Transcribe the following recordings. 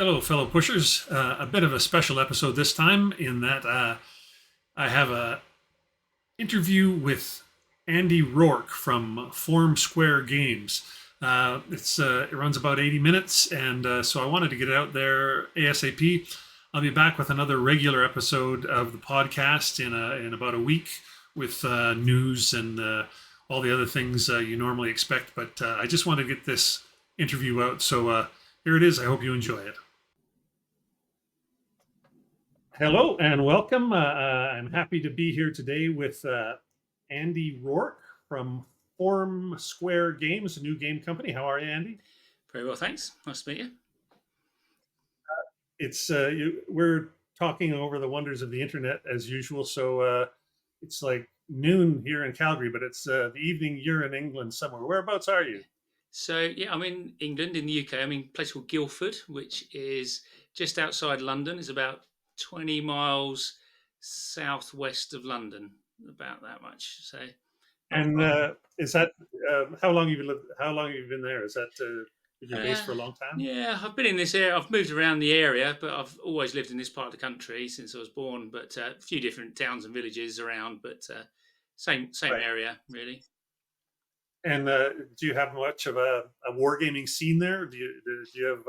Hello, fellow pushers. A bit of a special episode this time in that I have a interview with Andy Rourke from Form Square Games. It runs about 80 minutes, and so I wanted to get it out there ASAP. I'll be back with another regular episode of the podcast in about a week with news and all the other things you normally expect. But I just want to get this interview out, so here it is. I hope you enjoy it. Hello and welcome. I'm happy to be here today with Andy Rourke from Form Square Games, a new game company. How are you, Andy? Very well, thanks. Nice to meet you. We're talking over the wonders of the internet as usual. So it's like noon here in Calgary, but it's the evening. You're in England somewhere. Whereabouts are you? So, yeah, I'm in England, in the UK. I'm in a place called Guildford, which is just outside London. It's about 20 miles southwest of London, about that much. So, not And far. is that how long you've lived? How long have you been there? Is that been your base Uh, for a long time? yeah, I've been in this area. I've moved around the area, but I've always lived in this part of the country since I was born. But a few different towns and villages around, but same Right. area, really. And do you have much of a wargaming scene there? Do you have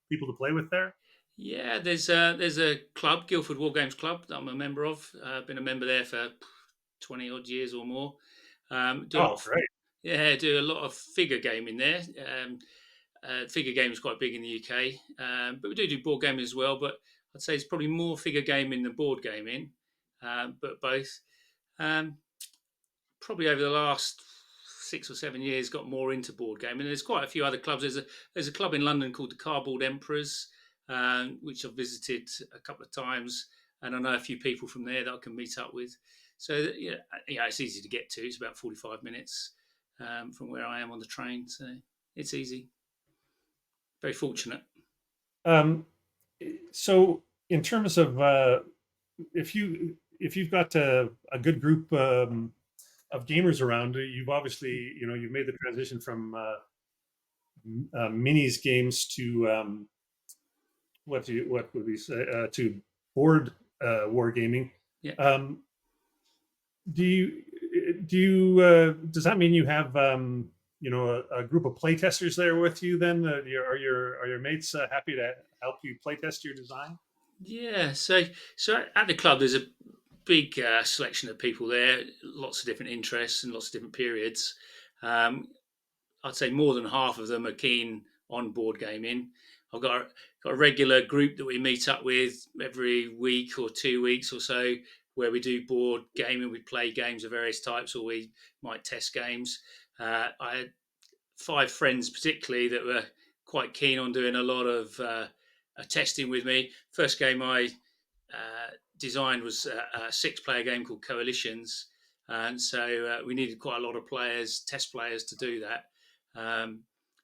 people to play with there? Yeah, there's a club, Guildford War Games Club, that I'm a member of. I've been a member there for 20 odd years or more. Do a lot Oh, of, great. yeah, do a lot of figure gaming there. Figure game is quite big in the UK, but we do board gaming as well. But I'd say it's probably more figure gaming than board gaming, but both. Um, Probably over the last 6 or 7 years got more into board gaming. And there's quite a few other clubs. There's a club in London called the Cardboard Emperors, which I've visited a couple of times, and I know a few people from there that I can meet up with. So yeah, it's easy to get to. It's about 45 minutes from where I am on the train, so it's easy. Very fortunate. Um, so, in terms of if you've got a good group of gamers around, you've obviously you've made the transition from minis games to what would we say to board wargaming. Yeah. Um, does that mean you have a group of playtesters there with you then? Are your mates happy to help you playtest your design? Yeah, so at the club, there's a big selection of people there, lots of different interests and lots of different periods. Um, I'd say more than half of them are keen on board gaming. I've got a regular group that we meet up with every week or 2 weeks or so, where we do board gaming. We play games of various types, or we might test games. I had five friends particularly that were quite keen on doing a lot of testing with me. First game I designed was a six-player game called Coalitions, and so we needed quite a lot of players, test players, to do that.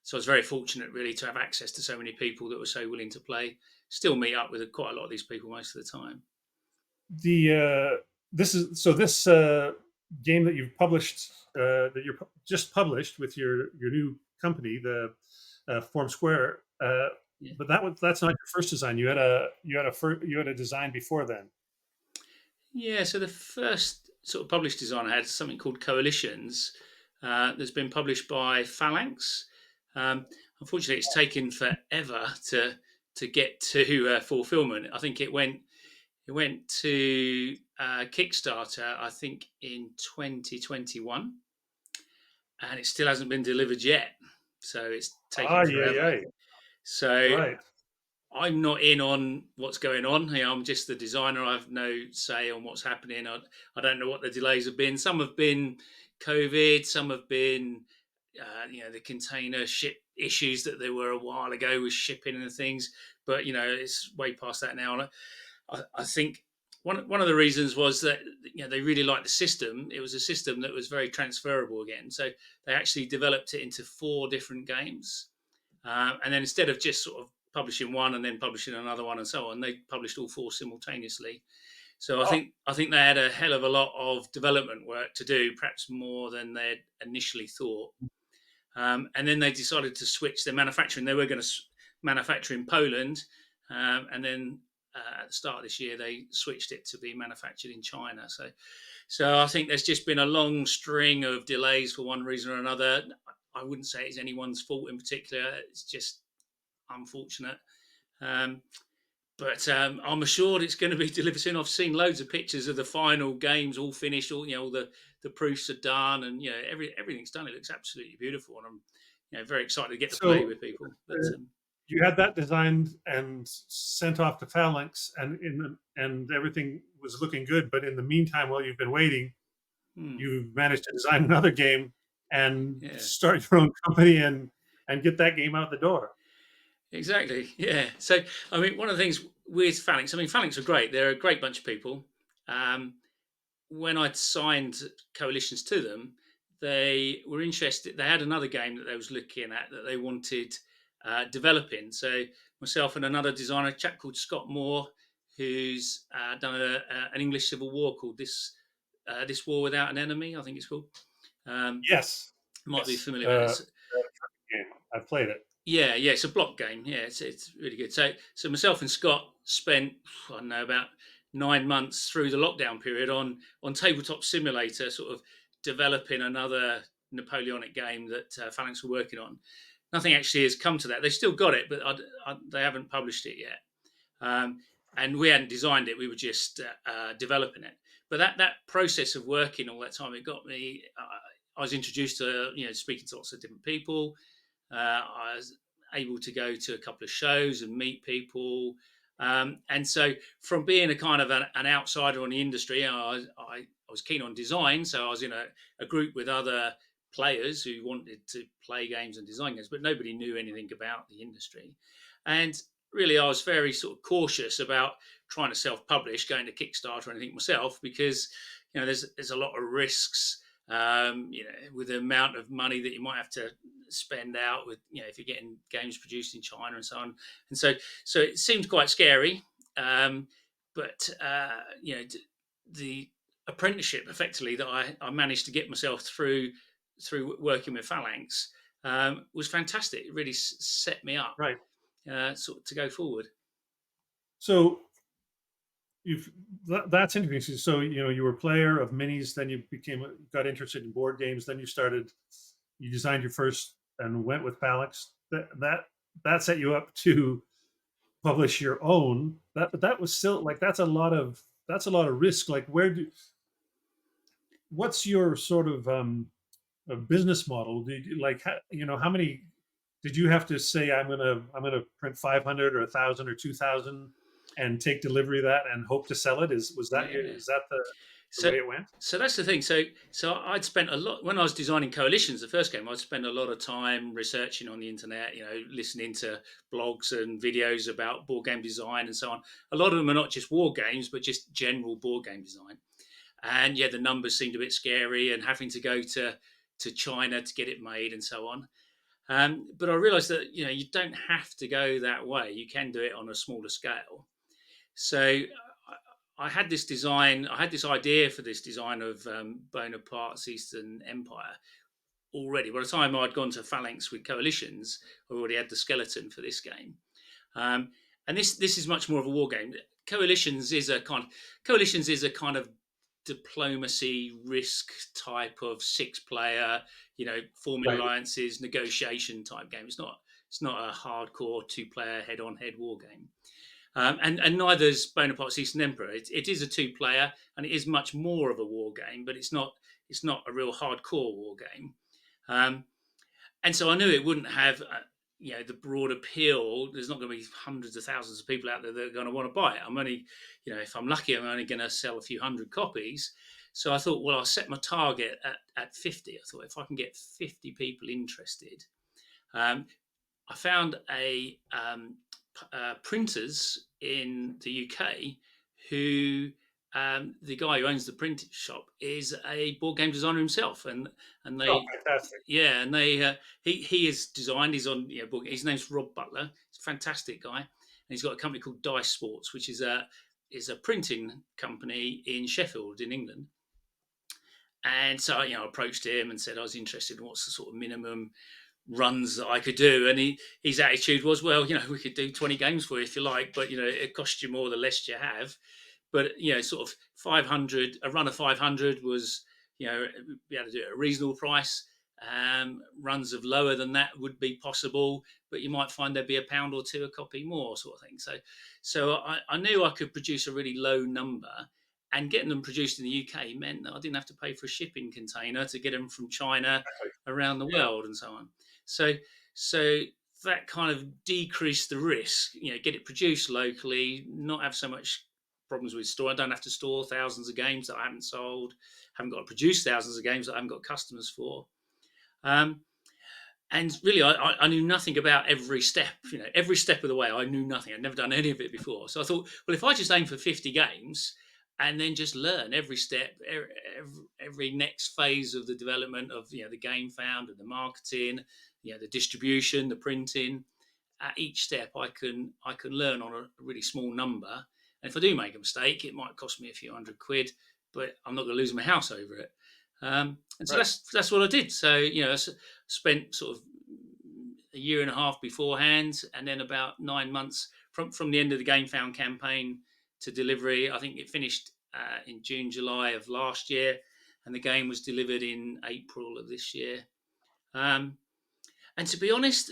So I was very fortunate, really, to have access to so many people that were so willing to play. Still meet up with quite a lot of these people most of the time. The this game that you've published that you're just published with your new company, the Form Square. Yeah. But that's not your first design. You had a design before then. Yeah, so the first sort of published design I had is something called Coalitions, that's been published by Phalanx. Unfortunately, it's taken forever to get to fulfillment. I think it went to Kickstarter, I think, in 2021, and it still hasn't been delivered yet. So it's taking Ah, yeah, forever. yeah, So right. I'm not in on what's going on. I'm just the designer. I have no say on what's happening. I don't know what the delays have been. Some have been COVID. Some have been, the container ship issues that there were a while ago with shipping and things. But it's way past that now. And I think one of the reasons was that they really liked the system. It was a system that was very transferable again. So they actually developed it into four different games. And then instead of just sort of publishing one and then publishing another one and so on, they published all four simultaneously. So I Oh, think I think they had a hell of a lot of development work to do, perhaps more than they initially thought. And then they decided to switch their manufacturing. They were going to manufacture in Poland, and then at the start of this year they switched it to be manufactured in China. So I think there's just been a long string of delays for one reason or another. I wouldn't say it's anyone's fault in particular. It's just unfortunate. Um, but I'm assured it's going to be delivered soon. I've seen loads of pictures of the final games all finished, all the proofs are done, and everything's done. It looks absolutely beautiful, and I'm very excited to get to play So with people. But you had that designed and sent off to Phalanx, and everything was looking good. But in the meantime, while you've been waiting, hmm, you've managed to design another game and yeah, start your own company and get that game out the door. exactly, yeah. So I mean, one of the things with Phalanx, I mean, Phalanx are great. They're a great bunch of people. Um, when I'd signed coalitions to them, they were interested. They had another game that they was looking at that they wanted developing. So myself and another designer, a chap called Scott Moore, who's done an English Civil War called This War Without an Enemy, I think it's called. Um, Yes, might be yes, familiar with it. game. I've played it. Yeah, it's a block game. Yeah, it's really good. So myself and Scott spent I don't know about 9 months through the lockdown period on tabletop simulator, sort of developing another Napoleonic game that Phalanx were working on. Nothing actually has come to that. They still got it, but they haven't published it yet. Um, and we hadn't designed it; we were just developing it. But that process of working all that time, it got me. I was introduced to speaking to lots of different people. I was able to go to a couple of shows and meet people. And so, from being a kind of an outsider on the industry, I was keen on design. So, I was in a group with other players who wanted to play games and design games, but nobody knew anything about the industry. And really, I was very sort of cautious about trying to self publish, going to Kickstarter or anything myself, because there's a lot of risks with the amount of money that you might have to spend out with, if you're getting games produced in China and so on. And so it seemed quite scary. But the apprenticeship effectively that I managed to get myself through working with Phalanx was fantastic. It really set me up Right. sort of to go forward. So you've that's interesting. So you were a player of minis, then you got interested in board games, then you designed your first and went with Phalanx. That set you up to publish your own. That was still like that's a lot of risk. Like what's your sort of business model? Did you, like how many did you have to say I'm gonna print 500 or 1,000 or 2,000 and take delivery of that and hope to sell it? Yeah. Is that the So way it went? so that's the thing. So I'd spent a lot when I was designing coalitions. The first game, I'd spent a lot of time researching on the internet. Listening to blogs and videos about board game design and so on. A lot of them are not just war games, but just general board game design. And yeah, the numbers seemed a bit scary, and having to go to China to get it made and so on. But I realised that you don't have to go that way. You can do it on a smaller scale. So I had this design. I had this idea for this design of Bonaparte's Eastern Empire already. By the time I'd gone to Phalanx with coalitions, I already had the skeleton for this game. Um, and this is much more of a war game. Coalitions is a kind of diplomacy risk type of six-player, forming Right. alliances, negotiation type game. It's not a hardcore two-player head-on-head war game. And neither is Bonaparte's Eastern Emperor. It is a two-player, and it is much more of a war game, but it's not a real hardcore war game. Um, and so I knew it wouldn't have the broad appeal. There's not going to be hundreds of thousands of people out there that are going to want to buy it. I'm only, if I'm lucky, I'm only going to sell a few hundred copies. So I thought, well, I'll set my target at 50. I thought if I can get 50 people interested, um, I found printers in the UK who the guy who owns the print shop is a board game designer himself, and Oh, they fantastic. yeah, and he is designed. He's on his name's Rob Butler. He's a fantastic guy, and he's got a company called Dice Sports, which is a printing company in Sheffield in England. And so I approached him and said I was interested in what's the sort of minimum runs that I could do. And his attitude was, well, we could do 20 games for you if you like, but it costs you more the less you have. But sort of 500, a run of 500 was, be able to do it at a reasonable price. Runs of lower than that would be possible, but you might find there'd be a pound or two a copy more, sort of thing. So I knew I could produce a really low number, and getting them produced in the UK meant that I didn't have to pay for a shipping container to get them from China around the Yeah. world and so on. So that kind of decreased the risk. Get it produced locally, not have so much problems with store. I don't have to store thousands of games that I haven't sold. Haven't got to produce thousands of games that I haven't got customers for. Um, and really, I knew nothing about every step. Every step of the way, I knew nothing. I'd never done any of it before. So I thought, well, if I just aim for 50 games and then just learn every step, every next phase of the development of the game found and the marketing, the distribution, the printing, at each step I can learn on a really small number. And if I do make a mistake, it might cost me a few £100, but I'm not going to lose my house over it. And so Right. that's what I did. So I spent sort of a year and a half beforehand, and then about 9 months from the end of the Game Found campaign to delivery. I think it finished in June, July of last year, and the game was delivered in April of this year. Um, and to be honest,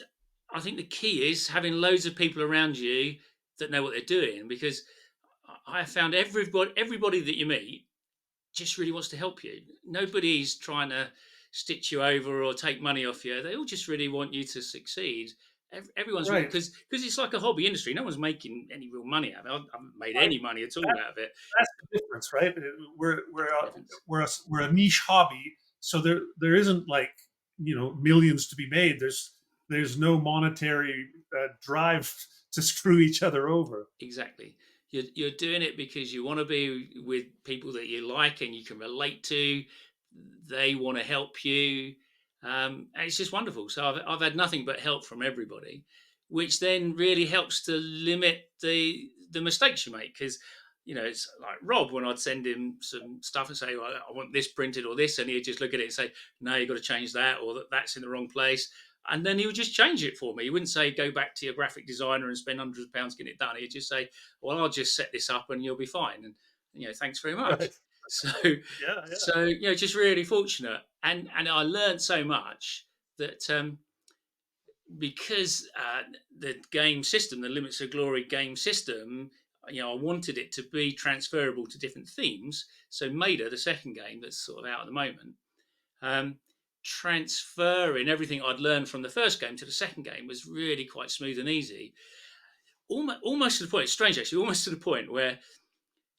I think the key is having loads of people around you that know what they're doing, because I have found everybody that you meet just really wants to help you. Nobody's trying to stitch you over or take money off you. They all just really want you to succeed. Everyone's really, Right. because it's like a hobby industry. No one's making any real money out of it. I haven't made Right. any money at all out of it. That's the difference, right? Difference. We're a niche hobby, so there isn't like millions to be made. There's no monetary drive to screw each other over. Exactly. You're doing it because you want to be with people that you like and you can relate to. They want to help you. And it's just wonderful. So I've had nothing but help from everybody, which then really helps to limit the mistakes you make. Because, it's like Rob, when I'd send him some stuff and say, well, I want this printed or this, and he'd just look at it and say, no, you've got to change that, or that's in the wrong place. And then he would just change it for me. He wouldn't say, go back to your graphic designer and spend hundreds of pounds getting it done. He'd just say, well, I'll just set this up and you'll be fine. And, thanks very much. Right. So, Yeah. Yeah. just really fortunate. And I learned so much that because the game system, the Limits of Glory game system, I wanted it to be transferable to different themes. So Maida, the second game that's sort of out at the moment, um, transferring everything I'd learned from the first game to the second game was really quite smooth and easy. Almost to the point, it's strange actually, almost to the point where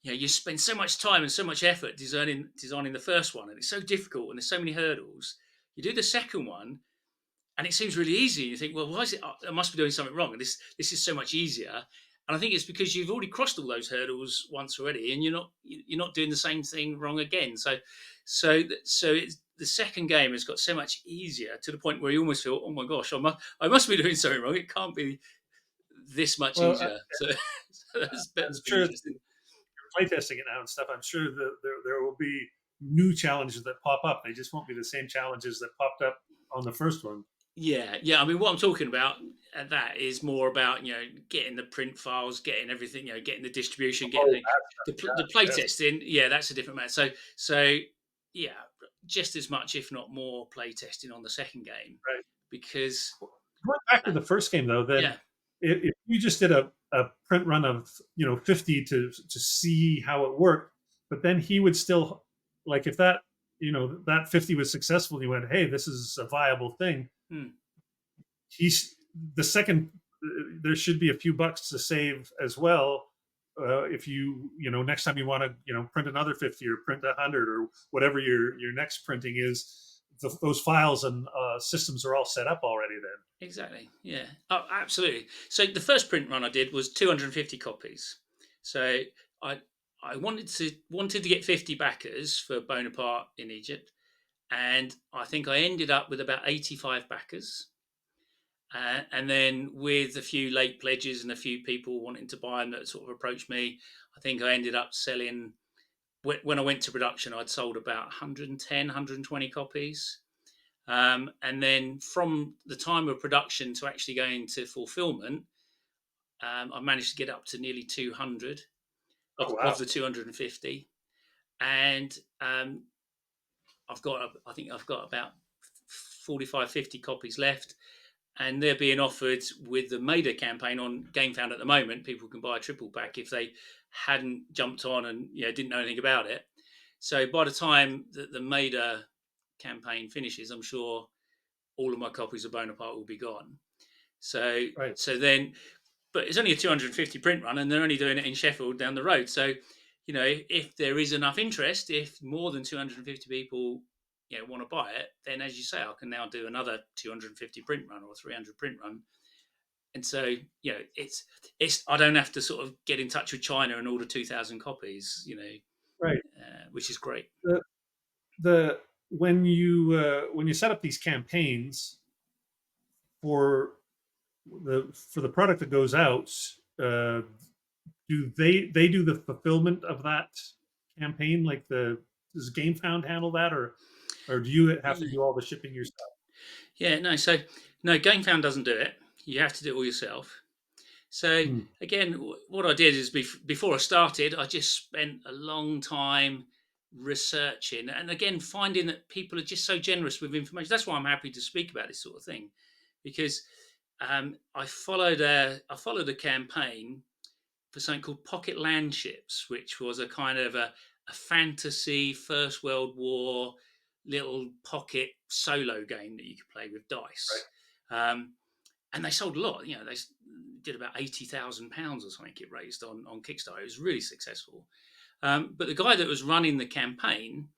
you spend so much time and so much effort designing the first one, and it's so difficult and there's so many hurdles. You do the second one, and it seems really easy. You think, well, why is it? I must be doing something wrong, and this is so much easier. And I think it's because you've already crossed all those hurdles once already, and you're not doing the same thing wrong again. So it's, the second game has got so much easier to the point where you almost feel, oh my gosh, I must be doing something wrong. It can't be this much Well, easier. So I'm that's been sure interesting. playtesting it now and stuff. I'm sure that there will be new challenges that pop up. They just won't be the same challenges that popped up on the first one. Yeah. I mean, what I'm talking about at that is more about getting the print files, getting everything, getting the distribution, getting Oh, the play yes, testing. Yeah, that's a different matter. So yeah, just as much, if not more, play testing on the second game, right. because Going back to uh, the first game though, then yeah, if you just did a print run of 50 to see how it worked, but then he would still like if that that 50 was successful, he went, hey, this is a viable thing. hmm, He's the second. There should be a few bucks to save as well. If next time you want to print another 50 or print 100 or whatever your next printing is, those files and systems are all set up already then. exactly, yeah, oh, absolutely. So the first print run I did was 250 copies. So I I wanted to get 50 backers for Bonaparte in Egypt, and I think I ended up with about 85 backers. And then with a few late pledges and a few people wanting to buy them that sort of approached me, I think I ended up selling, when I went to production, I'd sold about 110, 120 copies. And then from the time of production to actually going to fulfillment, I managed to get up to nearly 200 Oh of wow. the 250. And I think I've got about 45, 50 copies left. And they're being offered with the Maida campaign on GameFound at the moment. People can buy a triple pack if they hadn't jumped on and didn't know anything about it. So by the time that the Maida campaign finishes, I'm sure all of my copies of Bonaparte will be gone. So Right. so then, but it's only a 250 print run, and they're only doing it in Sheffield down the road. So if there is enough interest, if more than 250 people want to buy it, then as you say, I can now do another 250 print run or 300 print run. And so it's I don't have to sort of get in touch with China and order 2,000 copies, Right. which is great. The when you set up these campaigns for the product that goes out, uh, do they do the fulfillment of that campaign? Like does GameFound handle that, or do you have to Yeah, do all the shipping yourself? yeah, no. So no, GameFound doesn't do it. You have to do it all yourself. So Hmm. again, what I did is before I started, I just spent a long time researching, and again finding that people are just so generous with information. That's why I'm happy to speak about this sort of thing, because I followed a campaign for something called Pocket Landships, which was a kind of a fantasy First World War little pocket solo game that you could play with Right. dice. Um, and they sold a lot. They did about £80,000 or something. It raised on Kickstarter. It was really successful. But the guy that was running the campaign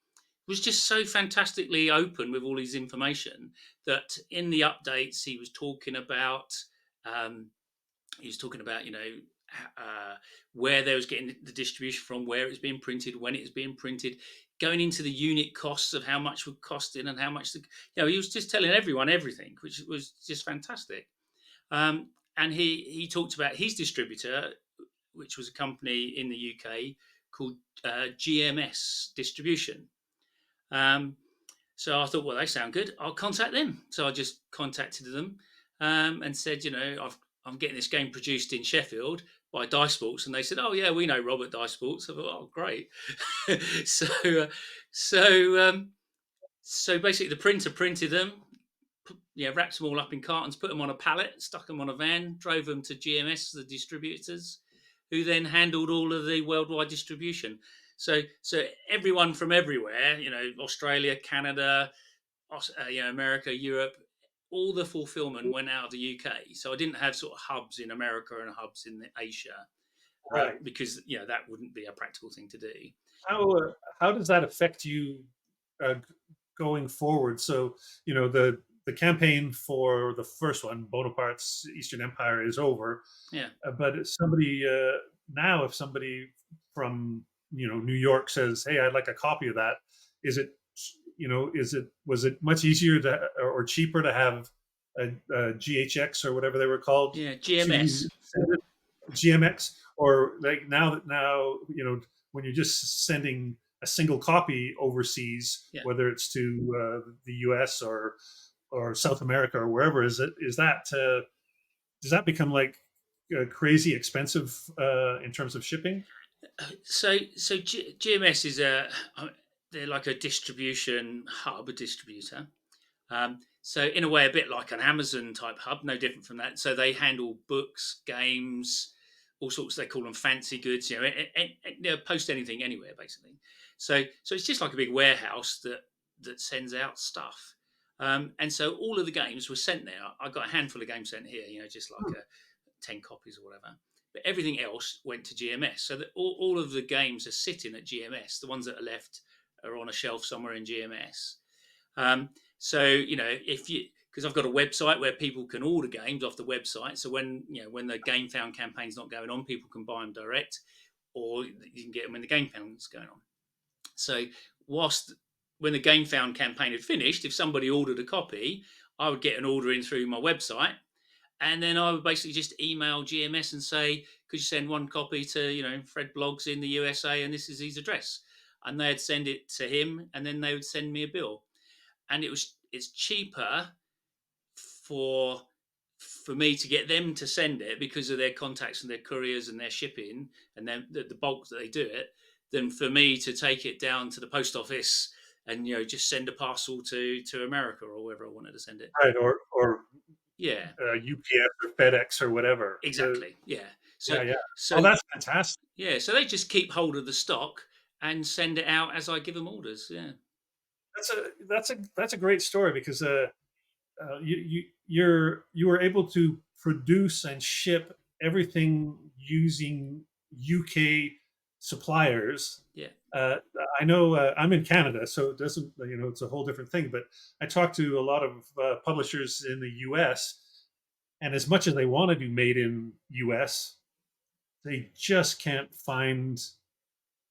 was just so fantastically open with all his information that in the updates um, he was talking about uh, where they was getting the distribution from, where it was being printed, when it was being printed, going into the unit costs of how much would cost in and how much he was just telling everyone everything, which was just fantastic. And he talked about his distributor, which was a company in the UK called GMS Distribution. Um, so I thought, well, they sound good. I'll contact them. So I just contacted them and said, I'm getting this game produced in Sheffield by Dice Sports, and they said, oh yeah, we know Robert Dice Sports. I thought, oh great. so uh, so so basically, the printer printed them, wrapped them all up in cartons, put them on a pallet, stuck them on a van, drove them to GMS, the distributors, who then handled all of the worldwide distribution. So everyone from everywhere, Australia, Canada, America, Europe, all the fulfillment went out of the UK. So I didn't have sort of hubs in America and hubs in Asia Right. because that wouldn't be a practical thing to do. How does that affect you uh, going forward? So the campaign for the first one, Bonaparte's Eastern Empire, is over. Yeah, But if somebody from New York says, "Hey, I'd like a copy of that," is it was it much easier or cheaper to have a GHX or whatever they were called yeah, to GMS. send it GMX, or like now when you're just sending a single copy overseas, Yeah. whether it's to the U.S. or South America or wherever, is that does that become like crazy expensive in terms of shipping? So GMS is they're like a distribution hub, a distributor. So in a way, a bit like an Amazon type hub, no different from that. So they handle books, games, all sorts. They call them fancy goods. Post anything anywhere basically. So it's just like a big warehouse that sends out stuff. And so all of the games were sent there. I got a handful of games sent here. Just like 10 copies or whatever. But everything else went to GMS. So that all of the games are sitting at GMS. The ones that are left are on a shelf somewhere in GMS. If you because I've got a website where people can order games off the website. So when the Game Found campaign's not going on, people can buy them direct, or you can get them when the Game Found's going on. So whilst when the Game Found campaign had finished, if somebody ordered a copy, I would get an order in through my website, and then I would basically just email GMS and say, could you send one copy to Fred Blogs in the USA, and this is his address, and they'd send it to him, and then they would send me a bill. And it's cheaper for for me to get them to send it because of their contacts and their couriers and their shipping and then the bulk that they do it, than for me to take it down to the post office and just send a parcel to America or wherever I wanted to send it. Right, or Yeah, UPS or FedEx or whatever. exactly. Yeah. So Yeah, yeah. Oh, so that's fantastic. yeah, so they just keep hold of the stock and send it out as I give them orders. Yeah. That's a great story because you were able to produce and ship everything using UK suppliers. Yeah. Uh, I know I'm in Canada, so it doesn't, it's a whole different thing. But I talk to a lot of publishers in the US, and as much as they want to do made in US, they just can't find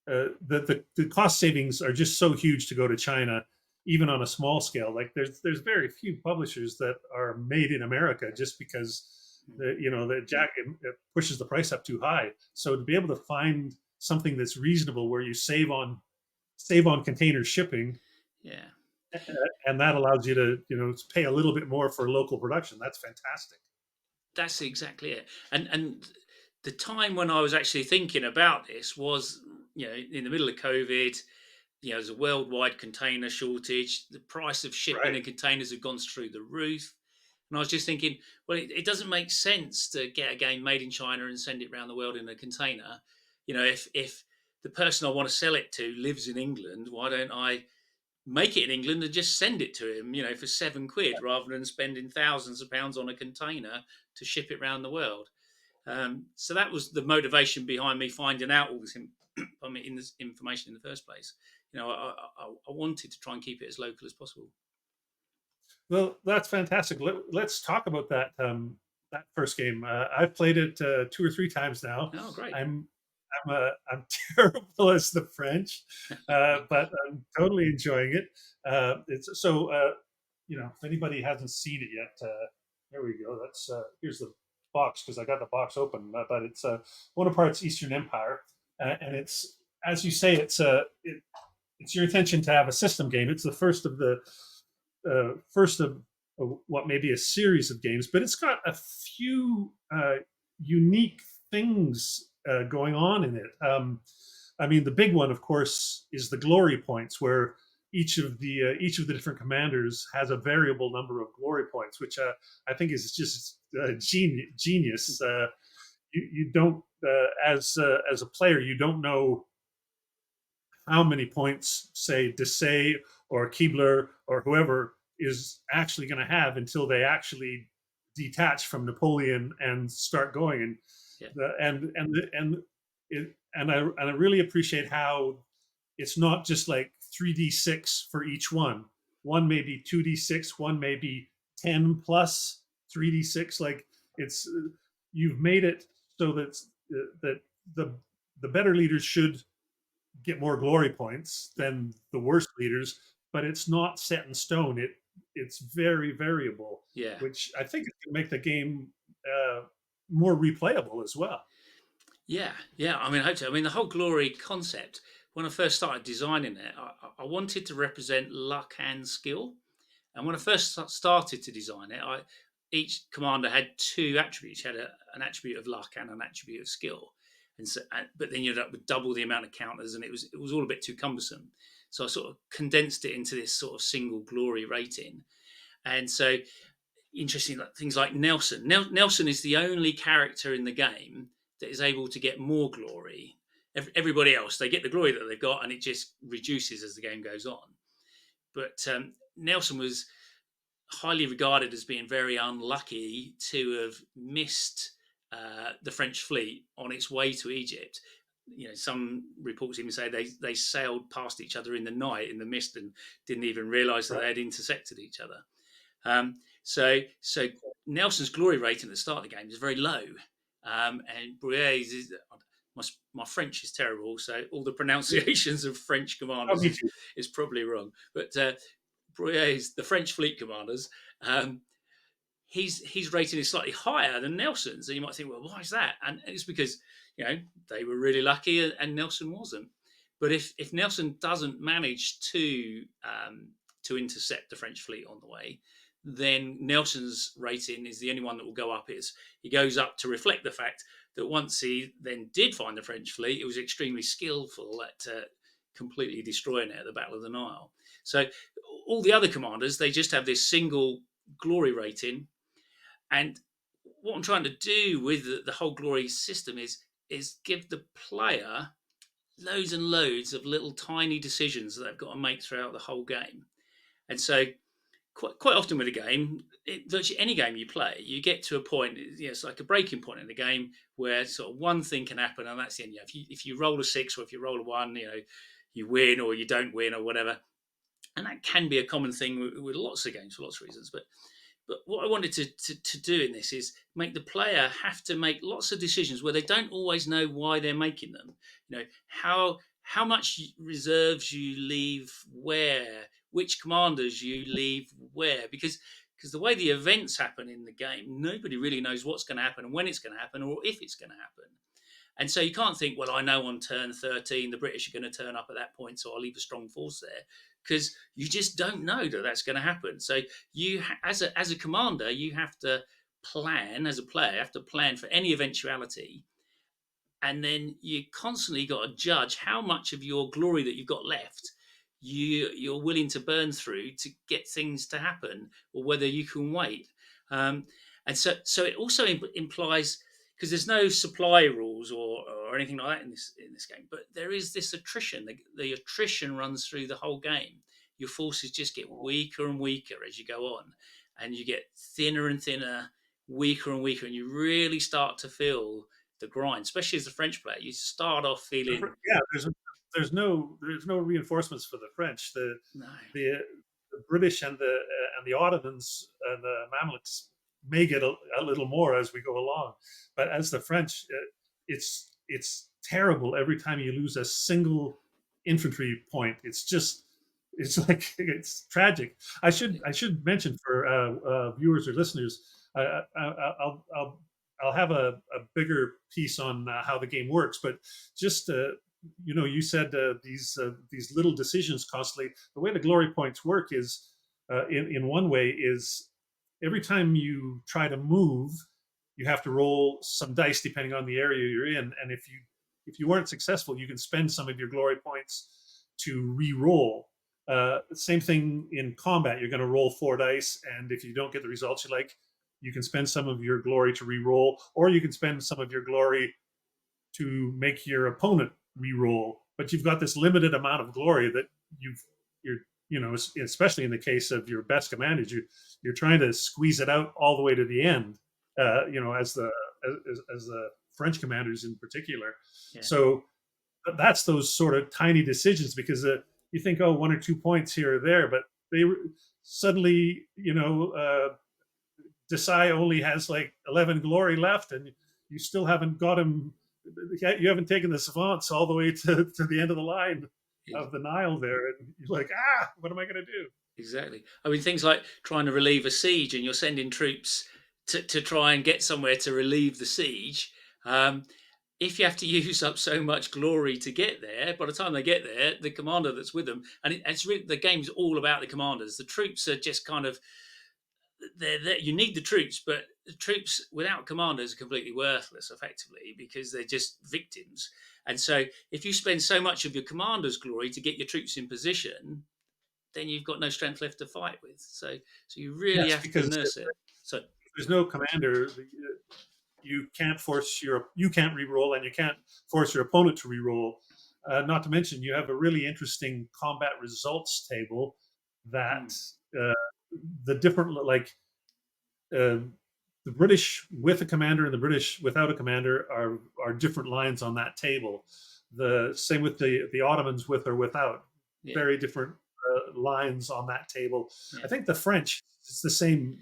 the cost savings are just so huge to go to China, even on a small scale. Like there's very few publishers that are made in America just because the jack it pushes the price up too high. So to be able to find something that's reasonable where you save on container shipping, Yeah. and that allows you to pay a little bit more for local production. That's fantastic. That's exactly it. And the time when I was actually thinking about this was, in the middle of COVID. There's a worldwide container shortage. The price of shipping Right. and containers had gone through the roof. And I was just thinking, well, it doesn't make sense to get a game made in China and send it around the world in a container. If the person I want to sell it to lives in England, why don't I make it in England and just send it to him, for £7 rather than spending thousands of pounds on a container to ship it around the world. So that was the motivation behind me finding out all this, in this information in the first place. I wanted to try and keep it as local as possible. Well, that's fantastic. Let's talk about that first game. I've played it 2 or 3 times now. Oh, great! I'm terrible as the French, but I'm totally enjoying it. It's so if anybody hasn't seen it yet, there we go. That's here's the box because I got the box open. But it's Bonaparte's Eastern Empire, and it's as you say, it's your intention to have a system game. It's the first of what may be a series of games, but it's got a few unique things going on in it. I mean, the big one, of course, is the glory points, where each of the different commanders has a variable number of glory points, which I think is just genius. You don't as a player, you don't know how many points, say, Desailly or Keebler or whoever is actually going to have until they actually detach from Napoleon and start going. And Yeah, the, and it, and I really appreciate how it's not just like 3d6 for each one. One may be 2d6, one may be 10 plus 3d6. Like it's you've made it so that the the better leaders should get more glory points than the worst leaders, but it's not set in stone. It's very variable, yeah, which I think can make the game more replayable as well. yeah, yeah. I mean, I hope so. I mean, the whole glory concept. When I first started designing it, I wanted to represent luck and skill. And when I first started to design it, each commander had two attributes. You had an attribute of luck and an attribute of skill. But then you ended up with double the amount of counters, and it was all a bit too cumbersome. So I sort of condensed it into this sort of single glory rating. And so, interesting things like Nelson. Nelson is the only character in the game that is able to get more glory. Everybody else, they get the glory that they've got, and it just reduces as the game goes on. But Nelson was highly regarded as being very unlucky to have missed the French fleet on its way to Egypt. Some reports even say they sailed past each other in the night in the mist and didn't even realise that Right. they had intersected each other. So Nelson's glory rating at the start of the game is very low, and Bruet's is. My French is terrible, so all the pronunciations of French Oh, commanders me is, too. is probably wrong. But Bruet's, the French fleet commanders, um, he's rating is slightly higher than Nelson's. And you might think, well, why is that? And it's because they were really lucky and Nelson wasn't. But if Nelson doesn't manage to intercept the French fleet on the way, then Nelson's rating is the only one that will go up. He goes up to reflect the fact that once he then did find the French fleet, it was extremely skillful at completely destroying it at the Battle of the Nile. So all the other commanders, they just have this single glory rating. And what I'm trying to do with the whole glory system is give the player loads and loads of little tiny decisions that they've got to make throughout the whole game. And so quite often with a game, virtually any game you play, you get to a point, it's like a breaking point in the game where sort of one thing can happen, and that's the end. If you roll a 6 or if you roll a 1, you win or you don't win or whatever. And that can be a common thing with lots of games for lots of reasons. But what I wanted to do in this is make the player have to make lots of decisions where they don't always know why they're making them. How much reserves you leave where, which commanders you leave where, because the way the events happen in the game, nobody really knows what's going to happen and when it's going to happen or if it's going to happen. And so you can't think, well, I know on turn 13 the British are going to turn up at that point, so I'll leave a strong force there, because you just don't know that that's going to happen. So you, as a commander, you have to plan, as a player, you have to plan for any eventuality, and then you constantly got to judge how much of your glory that you've got left you're willing to burn through to get things to happen, or whether you can wait. And so it also implies, because there's no supply rules or anything like that in this game, but there is this attrition. The attrition runs through the whole game. Your forces just get weaker and weaker as you go on, and you get thinner and thinner, weaker and weaker, and you really start to feel the grind, especially as a French player. You start off feeling Yeah, there's no reinforcements for the French. The no, the, the British and the Ottomans and the Mamluks may get a little more as we go along, but as the French, it's terrible every time you lose a single infantry point. It's like it's tragic. I should mention for viewers or listeners, I'll have a bigger piece on how the game works, but just you said these little decisions constantly. The way the glory points work is, in one way, is every time you try to move, you have to roll some dice depending on the area you're in, and if you weren't successful, you can spend some of your glory points to re-roll. Same thing in combat. You're going to roll 4 dice, and if you don't get the results you like, you can spend some of your glory to re-roll, or you can spend some of your glory to make your opponent re-roll. But you've got this limited amount of glory that you're especially in the case of your best commanders, you're trying to squeeze it out all the way to the end. As the French commanders in particular. yeah, So that's those sort of tiny decisions, because you think, oh, 1 or 2 points here or there, but they suddenly, Desai only has like 11 glory left, and you still haven't got him. You haven't taken the savants all the way to the end of the line of the Nile there, and you're like, what am I going to do? exactly. I mean, things like trying to relieve a siege, and you're sending troops to try and get somewhere to relieve the siege. If you have to use up so much glory to get there, by the time they get there, the commander that's with them, and it's really, the game's all about the commanders. The troops are just kind of they're, you need the troops, but the troops without commanders are completely worthless, effectively, because they're just victims. And so, if you spend so much of your commander's glory to get your troops in position, then you've got no strength left to fight with. So you really Yes, have to because nurse it. So if there's no commander, you can't re-roll, and you can't force your opponent to re-roll. Not to mention, you have a really interesting combat results table that uh, the different, like, uh, the British with a commander and the British without a commander are different lines on that table. The same with the Ottomans with or without, yeah, very different lines on that table. I yeah, think the French, it's the same.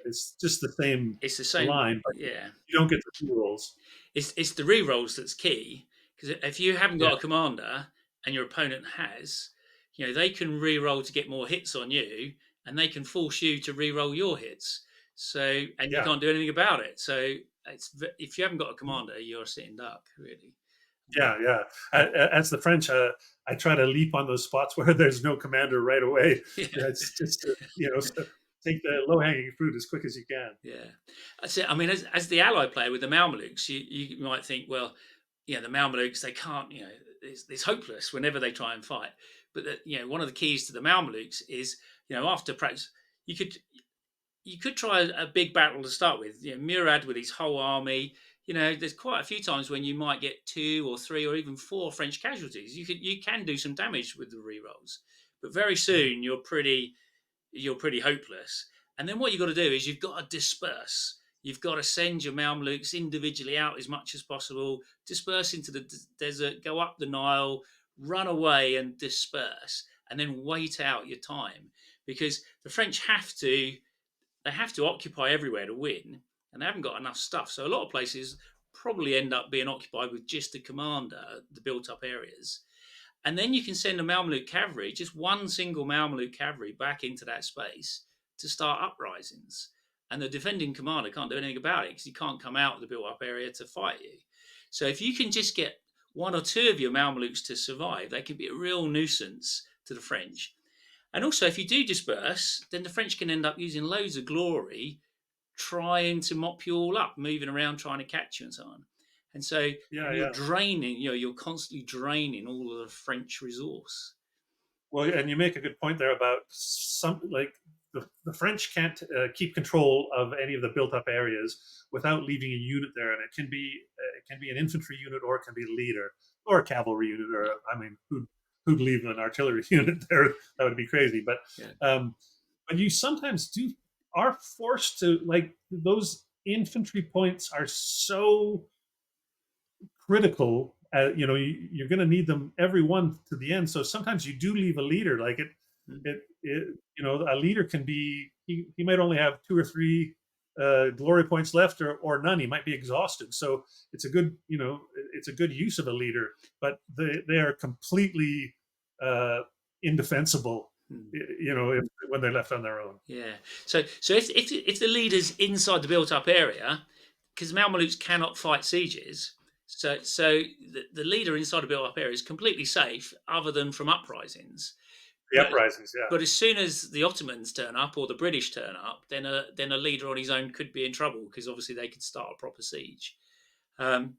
It's just the same it's the same. line, but Yeah, you don't get the rolls. it's the re rolls that's key, because if you haven't Yeah, got a commander and your opponent has, they can re-roll to get more hits on you, and they can force you to re-roll your hits. So, and you yeah. can't do anything about it. So, if you haven't got a commander, you're a sitting duck, really. Yeah, yeah. As the French, I try to leap on those spots where there's no commander right away. Yeah, That's just take the low hanging fruit as quick as you can. yeah. That's it. I mean, as the ally player with the Mamelukes, you might think, well, the Mamelukes, they can't, it's hopeless whenever they try and fight. But one of the keys to the Mamelukes is, after practice, you could you could try a big battle to start with. Murad with his whole army. There's quite a few times when you might get two or three or even four French casualties. You can do some damage with the rerolls, but very soon you're pretty hopeless. And then what you've got to do is you've got to disperse. You've got to send your Mamluks individually out as much as possible, disperse into the desert, go up the Nile, run away and disperse, and then wait out your time. Because the French they have to occupy everywhere to win, and they haven't got enough stuff. So a lot of places probably end up being occupied with just the commander, the built-up areas. And then you can send a Mameluke cavalry, just one single Mameluke cavalry, back into that space to start uprisings. And the defending commander can't do anything about it because he can't come out of the built-up area to fight you. So if you can just get one or two of your Mamelukes to survive, they can be a real nuisance to the French. And also, if you do disperse, then the French can end up using loads of glory trying to mop you all up, moving around, trying to catch you, and so on. And so Yeah, you're yeah. draining, you're constantly draining all of the French resource. Well, and you make a good point there about some like the French can't keep control of any of the built-up areas without leaving a unit there, and it can be an infantry unit or it can be a leader or a cavalry unit, or Yeah, I mean, who'd leave an artillery unit there? That would be crazy. yeah. Um, but you sometimes do are forced to like those infantry points are so critical. You're going to need them every one to the end. So sometimes you do leave a leader. Like Mm. a leader can be he might only have two or three glory points left, or none. He might be exhausted. So it's a good use of a leader, but they are completely uh, indefensible. Mm. When they're left on their own. Yeah. So if the leader's inside the built-up area, because Mamelukes cannot fight sieges, so the leader inside the built-up area is completely safe, other than from uprisings. The But uprisings, yeah. but as soon as the Ottomans turn up or the British turn up, then a leader on his own could be in trouble because obviously they could start a proper siege. Um,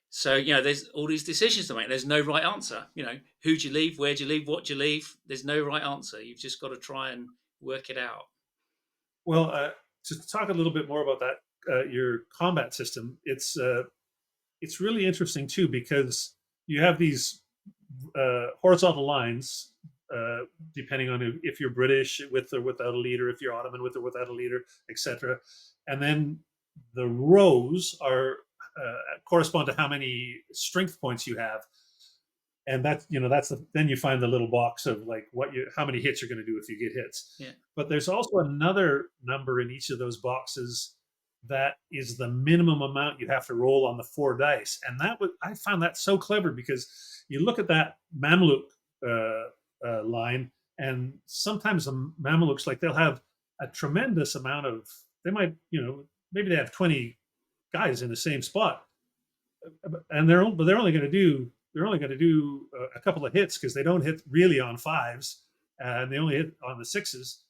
so there's all these decisions to make. There's no right answer. Who do you leave? Where do you leave? What do you leave? There's no right answer. You've just got to try and work it out. Well, to talk a little bit more about that, your combat system, it's really interesting too because you have these horizontal lines, depending on if you're British with or without a leader, if you're Ottoman with or without a leader, etc. And then the rows are correspond to how many strength points you have, and then you find the little box of like how many hits you're going to do if you get hits. Yeah. But there's also another number in each of those boxes that is the minimum amount you have to roll on the four dice, and I found that so clever because you look at that Mamluk line, and sometimes the Mamluks, like, they'll have a tremendous amount of, they might, maybe they have 20 guys in the same spot, and they're only going to do a couple of hits because they don't hit really on fives, and they only hit on the sixes.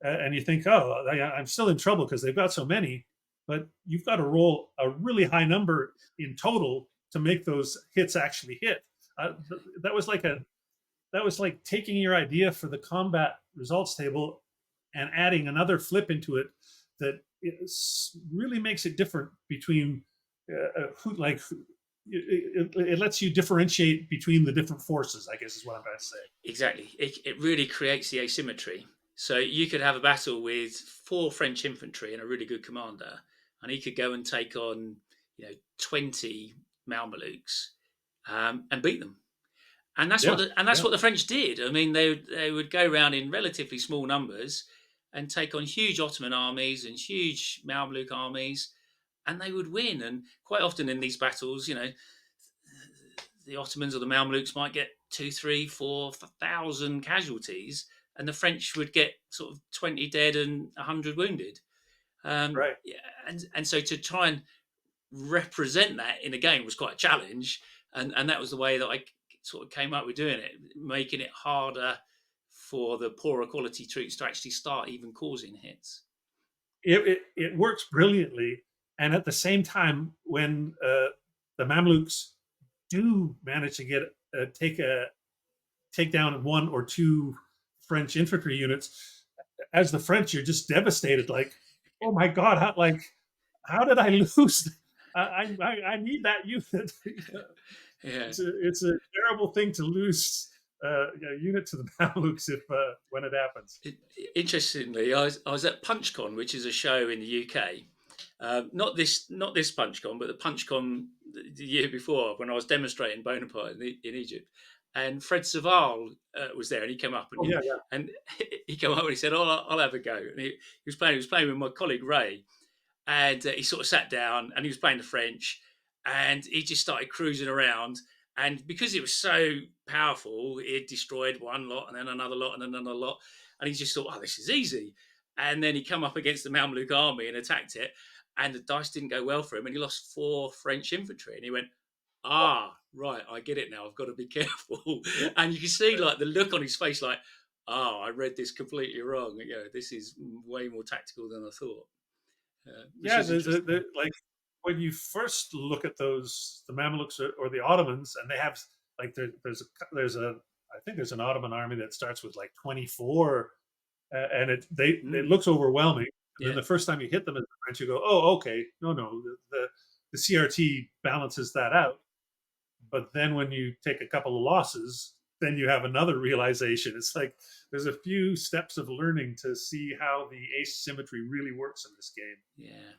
And you think, oh, I'm still in trouble because they've got so many, but you've got to roll a really high number in total to make those hits actually hit. Uh, that was like taking your idea for the combat results table and adding another flip into it that really makes it different between who like it lets you differentiate between the different forces, I guess is what I'm trying to say. Exactly. It really creates the asymmetry. So you could have a battle with four French infantry and a really good commander, and he could go and take on 20 Mamelukes, and beat them. And that's what Yeah, the, and that's yeah. what the French did. I mean, they would go around in relatively small numbers and take on huge Ottoman armies and huge Mamluk armies, and they would win. And quite often in these battles, the Ottomans or the Mamluks might get 2, 3, 4,000 casualties, and the French would get sort of 20 dead and 100 wounded. Right. Yeah, and so to try and represent that in a game was quite a challenge. and that was the way that I sort of came up with doing it, making it harder for the poorer quality troops to actually start even causing hits. It works brilliantly, and at the same time, when the Mamluks do manage to get take down one or two French infantry units, as the French, you're just devastated. Like, oh my god, how did I lose? I need that unit. Yeah. It's a terrible thing to lose a unit to the Mamluks if when it happens. Interestingly, I was at PunchCon, which is a show in the UK. Not this PunchCon, but the PunchCon the year before when I was demonstrating Bonaparte in Egypt, and Fred Saval was there, and he came up Oh yeah, yeah. and he came up and he said, "Oh, I'll have a go." And he was playing with my colleague Ray, and he sort of sat down and he was playing the French, and he just started cruising around. And because it was so powerful, it destroyed one lot and then another lot and another lot. And he just thought, "Oh, this is easy." And then he come up against the Mamluk army and attacked it, and the dice didn't go well for him, and he lost 4 French infantry. And he went, "Ah, right, I get it now. I've got to be careful." And you can see like the look on his face, like, "Oh, I read this completely wrong. This is way more tactical than I thought." Which Yeah, is interesting. like when you first look at those the Mamluks or the Ottomans, and they have like there's a I think there's an Ottoman army that starts with like 24, and it Mm, looks overwhelming. And then yeah, the first time you hit them as the French, you go, oh, okay, no, the CRT balances that out. But then when you take a couple of losses, then you have another realization. It's like there's a few steps of learning to see how the asymmetry really works in this game. yeah.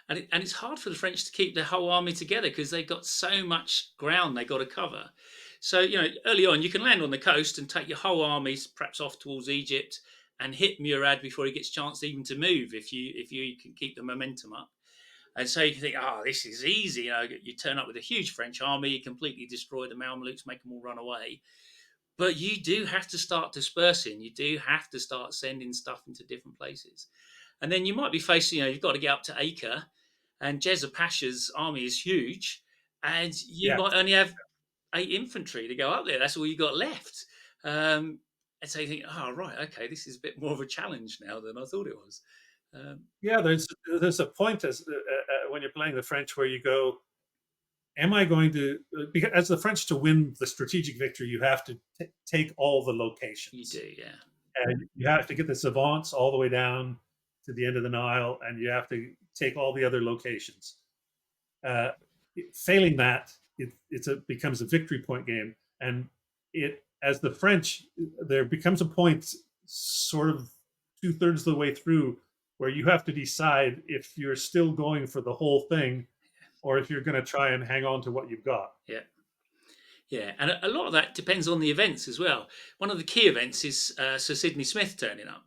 And it's hard for the French to keep their whole army together because they've got so much ground they got to cover. So, early on, you can land on the coast and take your whole armies perhaps off towards Egypt and hit Murad before he gets a chance even to move if you can keep the momentum up. And so you can think, oh, this is easy. You turn up with a huge French army, you completely destroy the Mamelukes, make them all run away. But you do have to start dispersing. You do have to start sending stuff into different places. And then you might be facing, you've got to get up to Acre, and Jezza Pasha's army is huge, and you Yeah, might only have 8 infantry to go up there. That's all you got left. And so you think, oh, right, okay, this is a bit more of a challenge now than I thought it was. Um, yeah. There's a point when you're playing the French where you go, am I going to because as the French to win the strategic victory, you have to take all the you locations, do, yeah. and you have to get the savants all the way down to the end of the Nile, and you have to take all the other locations. Uh, Failing that, becomes a victory point game, and it as the French, there becomes a point sort of 2/3 of the way through where you have to decide if you're still going for the whole thing or if you're going to try and hang on to what you've got. Yeah. Yeah, and a lot of that depends on the events as well. One of the key events is Sir Sidney Smith turning up,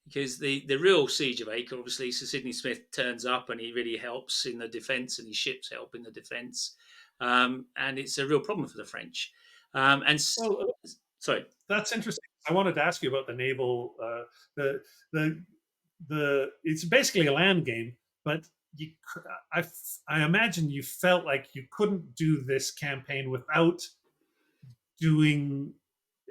because the real siege of Acre, obviously, Sir Sidney Smith turns up and he really helps in the defence, and his ships help in the defence, and it's a real problem for the French. And Well, sorry, that's interesting. I wanted to ask you about the naval, the the It's basically a land game, but you, I, I imagine you felt like you couldn't do this campaign doing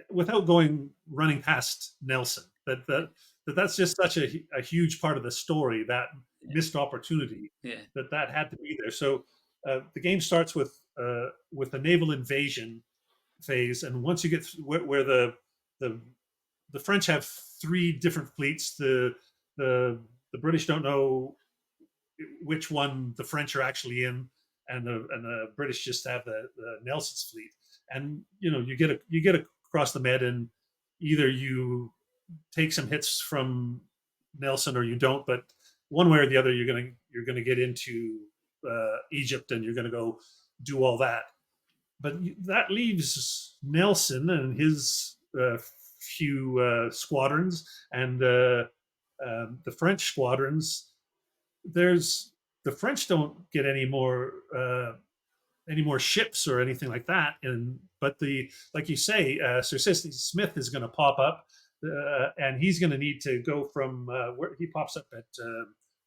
without going running past Nelson. That's just such a huge part of the story, that missed opportunity, yeah, that had to be there. So the game starts with a naval invasion phase, and once you get where the the French have three different fleets. The the British don't know which one the French are actually in, and the British just have the Nelson's fleet. And you get across the Med, and either you take some hits from Nelson or you don't. But one way or the other, you're gonna get into Egypt, and you're gonna go do all that. But that leaves Nelson and his few squadrons, and the French squadrons. There's the French don't get any more ships or anything like that. And but the like you say, Sir Sidney Smith is going to pop up, and he's going to need to go from where he pops up at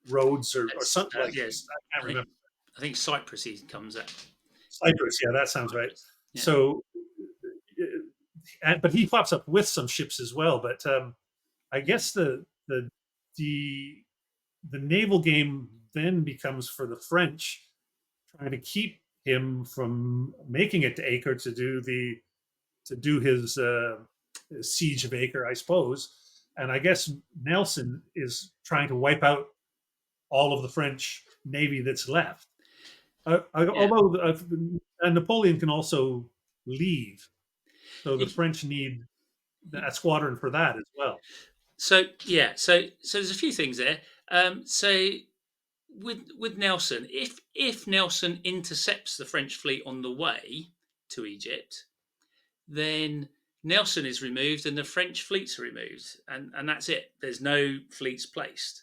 Rhodes or it's, something like yeah, I I can't think remember. I think Cyprus he comes at. Cyprus, yeah, that sounds right. Cyprus. Yeah. So, but he pops up with some ships as well. But I Yeah. guess the the naval game then becomes for the French trying to keep him from making it to Acre to do his siege of Acre, I suppose. And I guess Nelson is trying to wipe out all of the French navy that's left. Yeah. Although Napoleon can also leave, so the You, French need you, a squadron for that as well. so yeah. So there's a few things there. So with Nelson, if Nelson intercepts the French fleet on the way to Egypt, then Nelson is removed and the French fleets are removed, and that's it. There's no fleets placed.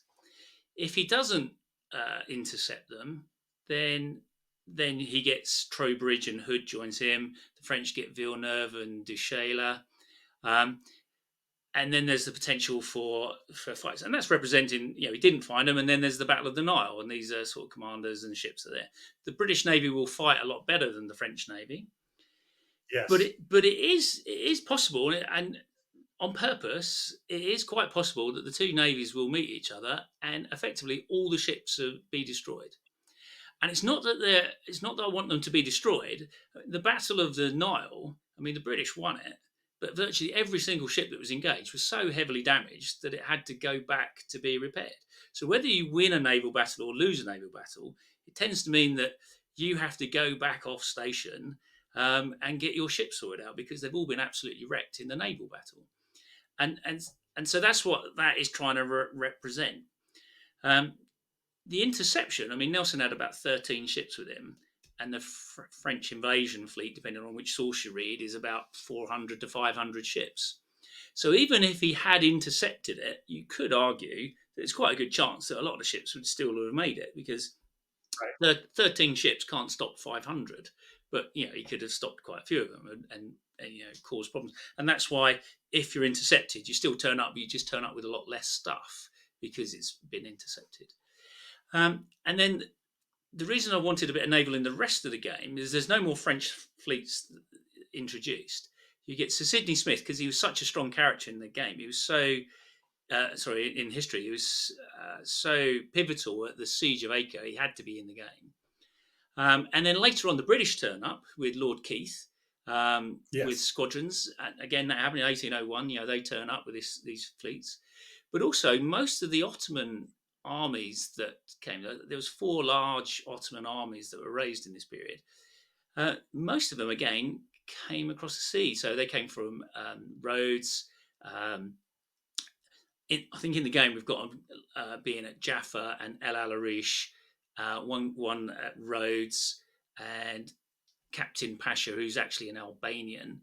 If he doesn't intercept them, then then he gets Trowbridge and Hood joins him. The French get Villeneuve and Duchela. Um, and then there's the potential for fights, and that's representing, he didn't find them, and then there's the Battle of the Nile, and these are sort of commanders and ships are there. The British Navy will fight a lot better than the French Navy, but Yes. it is possible, and on purpose, it is quite possible that the two navies will meet each other, and effectively all the ships will be destroyed. And it's not that I want them to be destroyed. The Battle of the Nile, I mean, the British won it, but virtually every single ship that was engaged was so heavily damaged that it had to go back to be repaired. So whether you win a naval battle or lose a naval battle, it tends to mean that you have to go back off station and get your ship sorted out because they've all been absolutely wrecked in the naval battle. And and and so that's what that is trying to represent. Um, the interception, I mean, Nelson had about 13 ships with him, and the French invasion fleet, depending on which source you read, is about 400 to 500 ships. So even if he had intercepted it, you could argue that it's quite a good chance that a lot of the ships would still have made it because Right. the 13 ships can't stop 500, but he could have stopped quite a few of them and cause problems. And that's why if you're intercepted, you still turn up, but you just turn up with a lot less stuff because it's been intercepted. And then the reason I wanted a bit of naval in the rest of the game is there's no more French fleets introduced. You get Sir Sidney Smith because he was such a strong character in the game. He was so in history. He was so pivotal at the siege of Acre. He had to be in the game. And then later on, the British turn up with Lord Keith with Yes. squadrons. And again, that happened in 1801. They turn up with these fleets. But also, most of the Ottoman armies that came, there was four large Ottoman armies that were raised in this period. Most of them, again, came across the sea. So they came from Rhodes. Um, I think in the game we've got being at Jaffa and El Alarish, one at Rhodes, and Captain Pasha, who's actually an Albanian.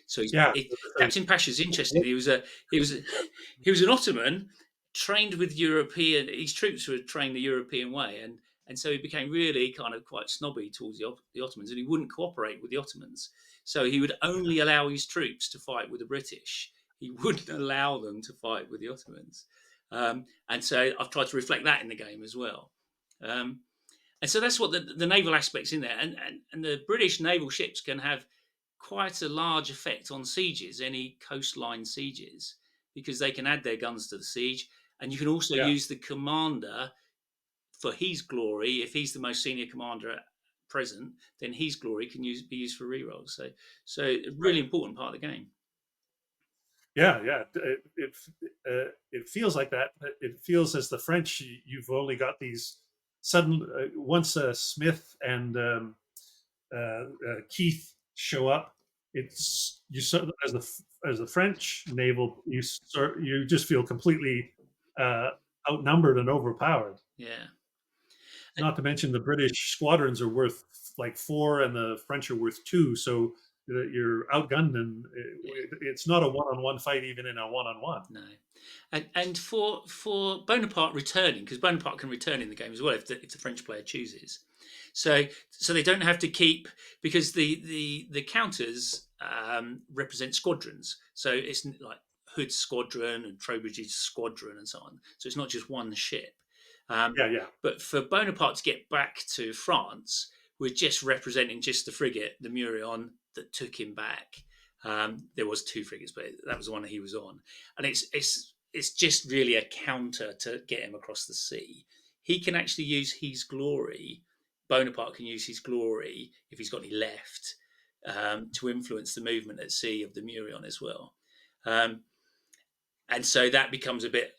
So Yeah. Captain Pasha's interesting. He was an Ottoman trained with European. His troops were trained the European way, and so he became really kind of quite snobby towards the Ottomans, and he wouldn't cooperate with the Ottomans. So he would only allow his troops to fight with the British. He wouldn't allow them to fight with the Ottomans. And so I've tried to reflect that in the game as well. Um, and so that's what the naval aspects in there. And the British naval ships can have quite a large effect on sieges, any coastline sieges, because they can add their guns to the siege. And you can also Yeah. use the commander for his glory. If he's the most senior commander at present, then his glory can be used for rerolls. So a really Right. important part of the game. Yeah. Yeah. It feels like that. It feels as the French. You've only got these sudden once Smith and Keith show up. It's you as the French naval. You just feel completely uh, outnumbered and overpowered. Yeah. Not to mention the British squadrons are worth like four, and the French are worth two. So you're outgunned, and Yeah. it's not a one-on-one fight, even in a one-on-one. No, and for Bonaparte returning, because Bonaparte can return in the game as well if the French player chooses. So they don't have to keep, because the counters represent squadrons. So it's like Hood's squadron and Trowbridge's squadron and so on. So it's not just one ship. Um, Yeah, yeah, but for Bonaparte to get back to France, was just representing just the frigate, the Murion, that took him back. There was two frigates, but that was the one that he was on, and it's just really a counter to get him across the sea. He can actually use his glory. Bonaparte can use his glory if he's got any left to influence the movement at sea of the Murion as well. Um, and so that becomes a bit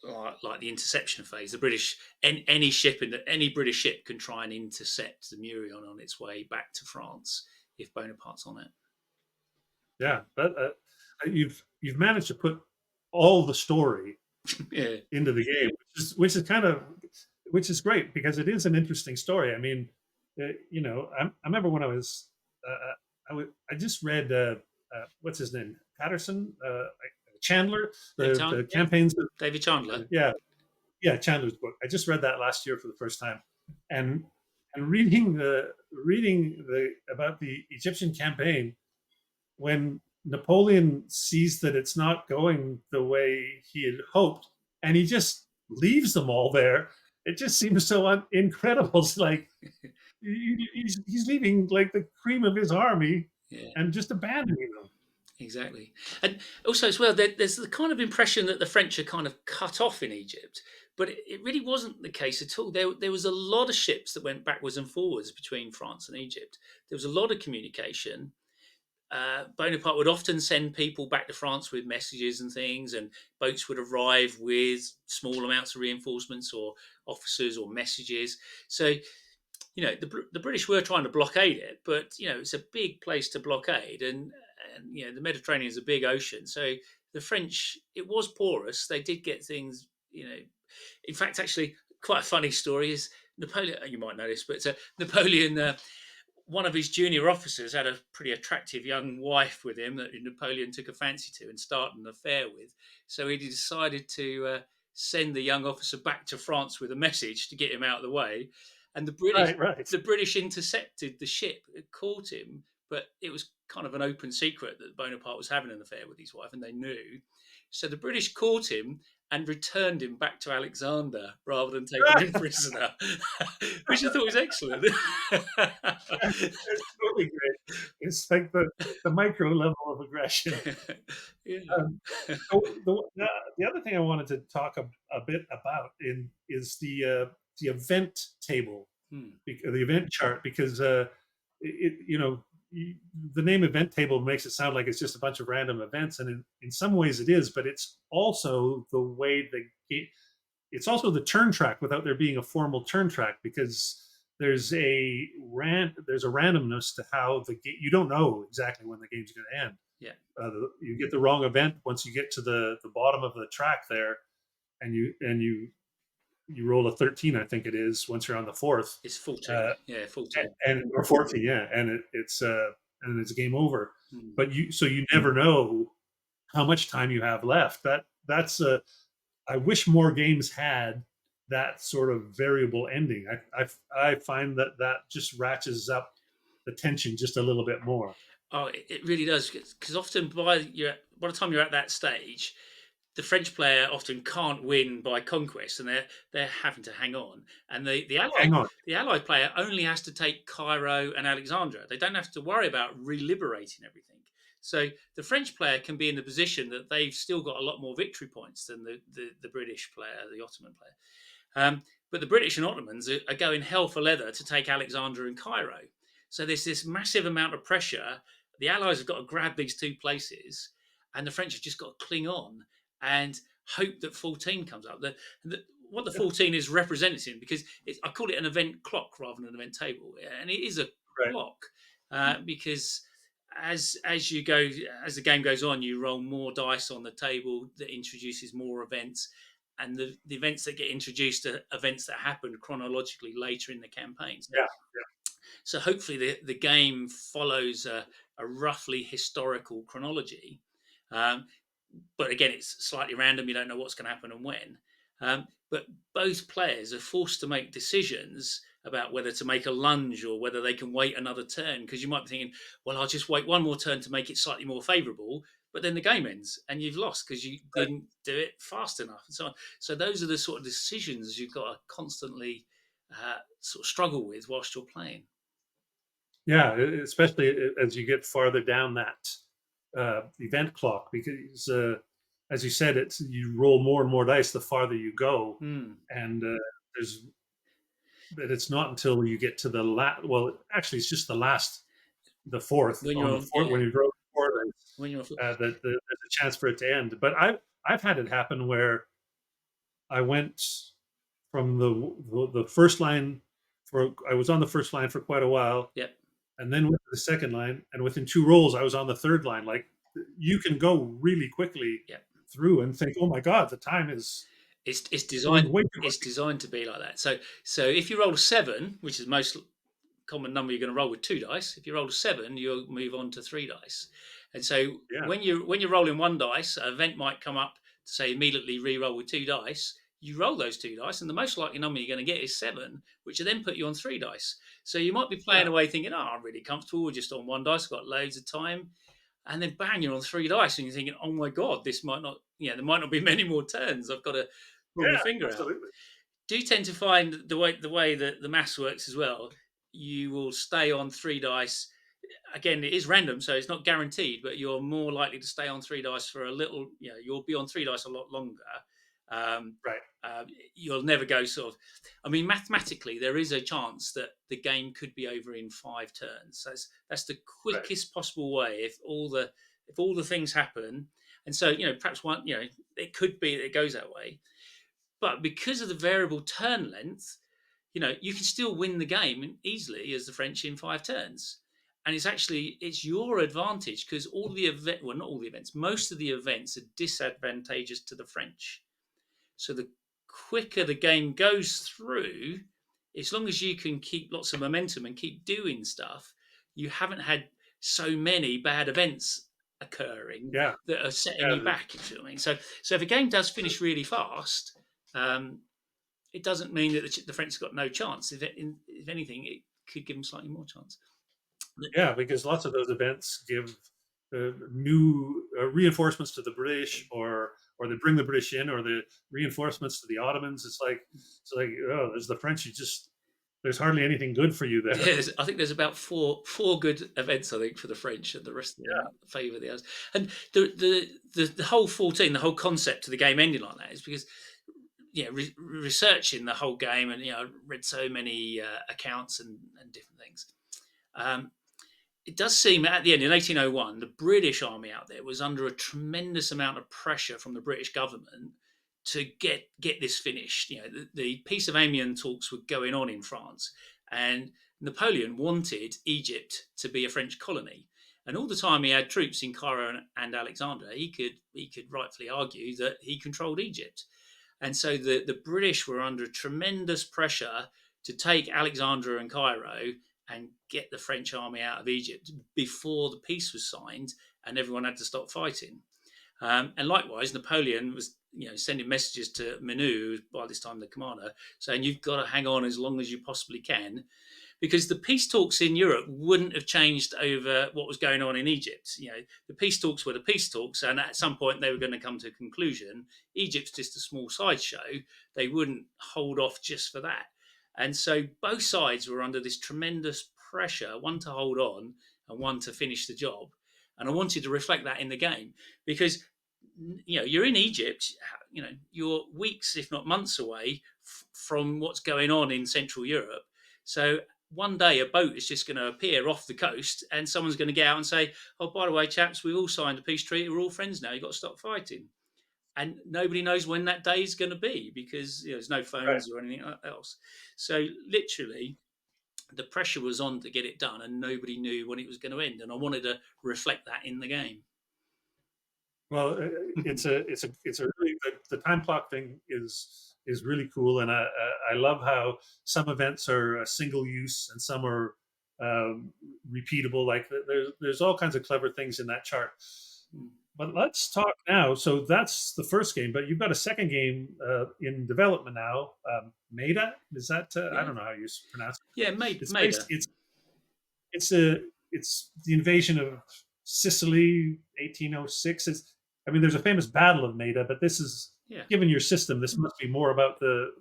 like the interception phase. The British, any British ship can try and intercept the Murion on its way back to France if Bonaparte's on it. Yeah, but you've managed to put all the story Yeah, into the game, which is great because it is an interesting story. I mean, I remember when I was I just read what's his name, Patterson, Chandler, the Yeah, campaigns David Chandler. yeah, yeah, Chandler's book. I just read that last year for the first time, and reading the about the Egyptian campaign when Napoleon sees that it's not going the way he had hoped, and he just leaves them all there. It just seems so incredible. It's like he's leaving like the cream of his army Yeah, and just abandoning them. exactly. And also, as well, there's the kind of impression that the French are kind of cut off in Egypt, but it really wasn't the case at all. There was a lot of ships that went backwards and forwards between France and Egypt. There was a lot of communication. Bonaparte would often send people back to France with messages and things, and boats would arrive with small amounts of reinforcements or officers or messages. So, the British were trying to blockade it, but it's a big place to blockade, and the Mediterranean is a big ocean. So the French, it was porous. They did get things. In fact, actually, quite a funny story is Napoleon. You might know this, but Napoleon. One of his junior officers had a pretty attractive young wife with him that Napoleon took a fancy to and started an affair with. So he decided to send the young officer back to France with a message to get him out of the way. And Right, right. the British intercepted the ship, caught him, but it was kind of an open secret that Bonaparte was having an affair with his wife, and they knew. So the British caught him and returned him back to Alexander rather than taking him prisoner, which I thought was excellent. It's totally great. It's like the micro level of aggression. Yeah. Um, so the other thing I wanted to talk a bit about is the event table, Hmm. the event chart, because the name event table makes it sound like it's just a bunch of random events, and in some ways it is, but it's also the way it's also the turn track without there being a formal turn track because there's a randomness to how the game. You don't know exactly when the game's going to end. Yeah. You get the wrong event once you get to the bottom of the track there, and you roll a 13, I think it is, once you're on the fourth, It's 14. uh, Yeah, 14. or 14, yeah, and it's game over. Hmm. But you never know how much time you have left. That's I wish more games had that sort of variable ending. I find that just ratchets up the tension just a little bit more. Oh, it really does, because often by the time you're at that stage, the French player often can't win by conquest, and they're having to hang on. And Hang on, the Allied player only has to take Cairo and Alexandria. They don't have to worry about reliberating everything. So the French player can be in the position that they've still got a lot more victory points than the British player, the Ottoman player. But the British and Ottomans are going hell for leather to take Alexandria and Cairo. So there's this massive amount of pressure. The Allies have got to grab these two places, and the French have just got to cling on and hope that 14 comes up. What the 14 is representing, because I call it an event clock rather than an event table, and it is a right? clock because as you go as the game goes on, you roll more dice on the table that introduces more events, and the events that get introduced are events that happened chronologically later in the campaign. Yeah, So hopefully the game follows a roughly historical chronology. Um, but again, it's slightly random. You don't know what's going to happen and when. But both players are forced to make decisions about whether to make a lunge or whether they can wait another turn. Because you might be thinking, well, I'll just wait one more turn to make it slightly more favourable. But then the game ends and you've lost because you right. didn't do it fast enough and so on. So those are the sort of decisions you've got to constantly sort of struggle with whilst you're playing. Yeah, especially as you get farther down that event clock, because as you said, it's you roll more and more dice the farther you go, Hmm. and there's but it's not until you get to the last. Well, actually, it's just the fourth When on you're the on, fourth when you draw four dice, when you're on, that there's a chance for it to end. But I've had it happen where I went from the first line for I was on the first line for quite a while, yep, and then went to the second line, and within two rolls, I was on the third line. Like you can go really quickly yep. through and think, "Oh my God, the time is It's going designed way too it's quickly." designed to be like that. So if you roll a seven, which is the most common number you're going to roll with two dice, if you roll a seven, you'll move on to three dice. And so Yeah, when you're rolling one dice, an event might come up to say immediately re-roll with two dice. You roll those two dice, and the most likely number you're going to get is seven, which will then put you on three dice. So you might be playing yeah, away thinking, "Oh, I'm really comfortable just on one dice. I've got loads of time." And then bang, you're on three dice, and you're thinking, "Oh my god, this might not, there might not be many more turns. I've got to pull my yeah, finger out." absolutely. Do you tend to find the way that the maths works as well? You will stay on three dice. Again, it is random, so it's not guaranteed, but you're more likely to stay on three dice for a little. You'll be on three dice a lot longer. Um, Right. uh, you'll never go sort of. I mean, mathematically, there is a chance that the game could be over in five turns. So that's the Right. quickest possible way if all the things happen. And so perhaps one it could be that it goes that way, but because of the variable turn length, you can still win the game easily as the French in five turns. And it's your advantage because not all the events, most of the events are disadvantageous to the French. So the quicker the game goes through, as long as you can keep lots of momentum and keep doing stuff, you haven't had so many bad events occurring Yeah. that are setting Yeah. you back. If you know what I mean. So if a game does finish really fast, um, it doesn't mean that the French have got no chance. If anything, it could give them slightly more chance. Yeah, because lots of those events give new reinforcements to the British, or they bring the British in, or the reinforcements to the Ottomans. It's like oh, there's the French. There's hardly anything good for you there. Yeah, I think there's about four good events. I think for the French, and the rest of them favour the others. And the whole 14, the whole concept of the game ending like that is because researching the whole game, and read so many accounts and different things. Um, it does seem at the end in 1801, the British army out there was under a tremendous amount of pressure from the British government to get this finished. The Peace of Amiens talks were going on in France, and Napoleon wanted Egypt to be a French colony. And all the time he had troops in Cairo and Alexandria, he could rightfully argue that he controlled Egypt. And so the British were under tremendous pressure to take Alexandria and Cairo and get the French army out of Egypt before the peace was signed and everyone had to stop fighting. And likewise, Napoleon was sending messages to Menou, by this time the commander, saying you've got to hang on as long as you possibly can, because the peace talks in Europe wouldn't have changed over what was going on in Egypt. The peace talks were the peace talks, and at some point they were going to come to a conclusion. Egypt's just a small sideshow. They wouldn't hold off just for that. And so both sides were under this tremendous pressure, one to hold on and one to finish the job. And I wanted to reflect that in the game because you're in Egypt, you're weeks, if not months away from what's going on in Central Europe. So one day a boat is just going to appear off the coast and someone's going to get out and say, oh, by the way, chaps, we've all signed a peace treaty. We're all friends now. You've got to stop fighting. And nobody knows when that day is going to be because there's no Right. phones or anything else. So literally, the pressure was on to get it done and nobody knew when it was going to end. And I wanted to reflect that in the game. Well, it's a really the time clock thing is really cool, and I love how some events are single use and some are um, repeatable. Like there's all kinds of clever things in that chart. But let's talk now. So that's the first game, but you've got a second game in development now. Maida, is that I Yeah. don't know how you pronounce it. Yeah, made It's made based. her. It's a it's the invasion of Sicily, 1806. I mean, there's a famous Battle of Maida, but this is Yeah. given your system. This must be more about the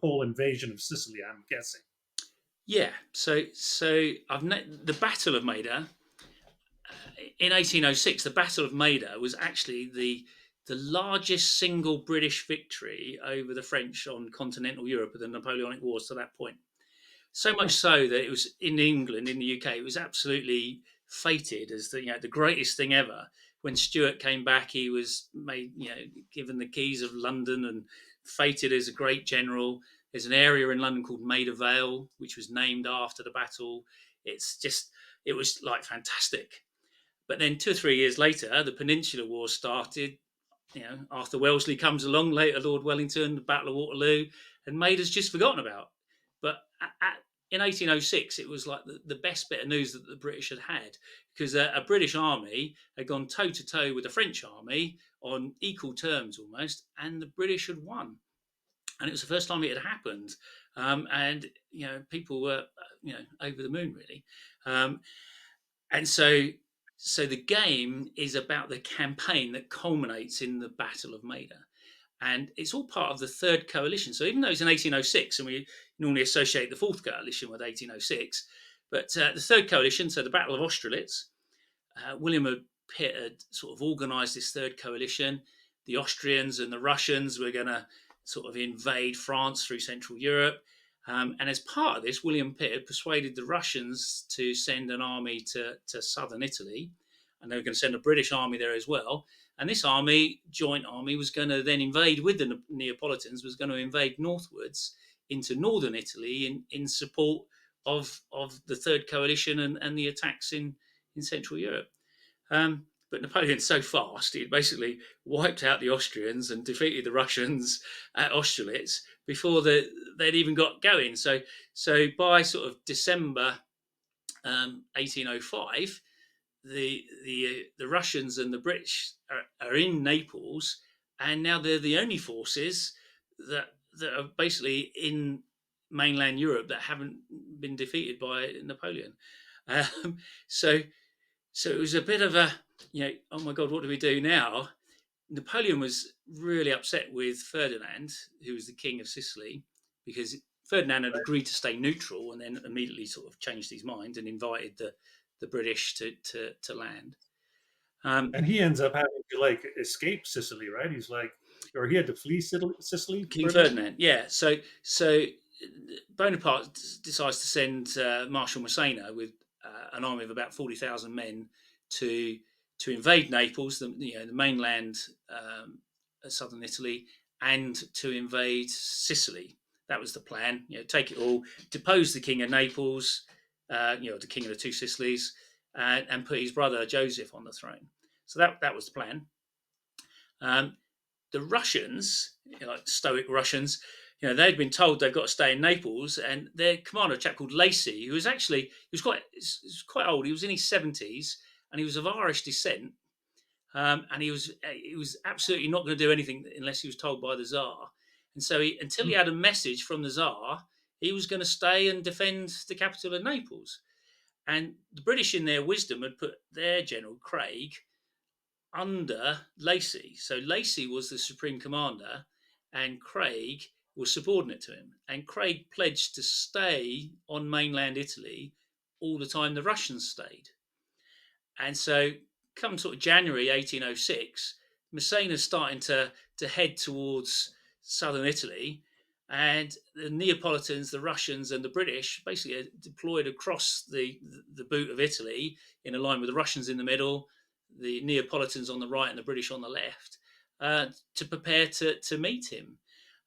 whole invasion of Sicily. I'm guessing. Yeah. So the Battle of Maida in 1806. The Battle of Maida was actually the largest single British victory over the French on continental Europe of the Napoleonic Wars to that point. So much Hmm. so that it was in England, in the UK, it was absolutely fated as the greatest thing ever. When Stuart came back, he was made given the keys of London and fated as a great general. There's an area in London called Maida Vale, which was named after the battle. It's just it was like fantastic. But then 2 or 3 years later, the Peninsular War started. Arthur Wellesley comes along, later Lord Wellington, the Battle of Waterloo, and Maida's just forgotten about. But in 1806, it was like the best bit of news that the British had had, because a British army had gone toe to toe with the French army on equal terms almost, and the British had won. And it was the first time it had happened. And people were over the moon really. Um, and so the game is about the campaign that culminates in the Battle of Maida. And it's all part of the Third Coalition. So even though it's in 1806, and we normally associate the Fourth Coalition with 1806, but the Third Coalition, so the Battle of Austerlitz, William Pitt had sort of organised this Third Coalition. The Austrians and the Russians were going to sort of invade France through Central Europe. And as part of this, William Pitt had persuaded the Russians to send an army to southern Italy, and they were going to send a British army there as well. And this army, joint army, was going to then invade with the Neapolitans, was going to invade northwards into northern Italy in support of the Third Coalition and the attacks in Central Europe. But Napoleon's so fast, he basically wiped out the Austrians and defeated the Russians at Austerlitz before they'd even got going. So by sort of December 1805, the Russians and the British are in Naples, and now they're the only forces that are basically in mainland Europe that haven't been defeated by Napoleon. Um, so so it was a bit of oh my God, what do we do now? Napoleon was really upset with Ferdinand, who was the king of Sicily, because Ferdinand had agreed to stay neutral and then immediately sort of changed his mind and invited the British to land. Um, And he ends up having to like escape Sicily, right? He's like, or he had to flee Sicily, King Ferdinand. Ferdinand, yeah. So Bonaparte decides to send Marshal Massena with an army of about 40,000 men to to invade Naples, the mainland southern Italy, and to invade Sicily. That was the plan. Take it all, depose the king of Naples, the king of the two Sicilies, and put his brother Joseph on the throne. So that was the plan. Um, the Russians, like stoic Russians, they'd been told they've got to stay in Naples, and their commander, a chap called Lacy, who was quite old. He was in his 70s, and he was of Irish descent. And he was absolutely not going to do anything unless he was told by the Tsar. And so until he Hmm. had a message from the Tsar, he was going to stay and defend the capital of Naples. And the British, in their wisdom, had put their general Craig under Lacy. So Lacy was the supreme commander, and Craig was subordinate to him. And Craig pledged to stay on mainland Italy all the time the Russians stayed. And so, come sort of January 1806, Massena's starting to head towards southern Italy, and the Neapolitans, the Russians, and the British basically are deployed across the boot of Italy in a line with the Russians in the middle, the Neapolitans on the right, and the British on the left, to prepare to meet him.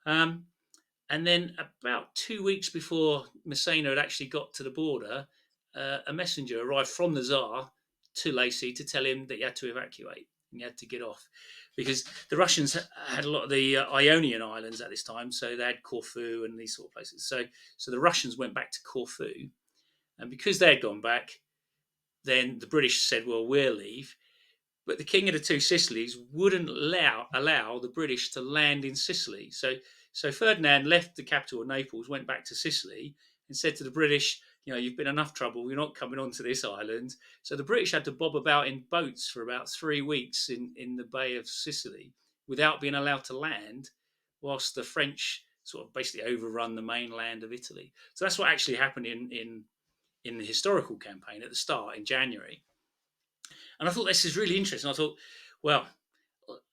Um, and then, about 2 weeks before Massena had actually got to the border, a messenger arrived from the Tsar to Lacy to tell him that he had to evacuate and he had to get off, because the Russians had a lot of the Ionian Islands at this time, so they had Corfu and these sort of places. So the Russians went back to Corfu, and because they had gone back, then the British said, "Well, we'll leave." But the king of the two Sicilies wouldn't allow the British to land in Sicily. So Ferdinand left the capital of Naples, went back to Sicily, and said to the British, "You've been enough trouble. You're not coming onto this island." So the British had to bob about in boats for about 3 weeks in the Bay of Sicily without being allowed to land, whilst the French sort of basically overrun the mainland of Italy. So that's what actually happened in the historical campaign at the start in January. And I thought this is really interesting. I thought, well,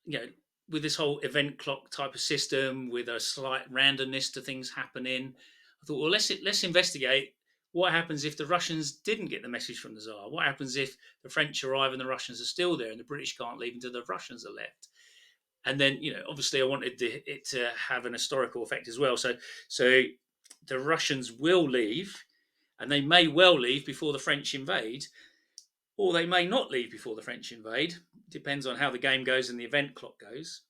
you know, with this whole event clock type of system, with a slight randomness to things happening, I thought, well, let's investigate what happens if the Russians didn't get the message from the Tsar. What happens if the French arrive and the Russians are still there, and the British can't leave until the Russians are left? And then, obviously, I wanted it to have an historical effect as well. So the Russians will leave, and they may well leave before the French invade, or they may not leave before the French invade. Depends on how the game goes and the event clock goes.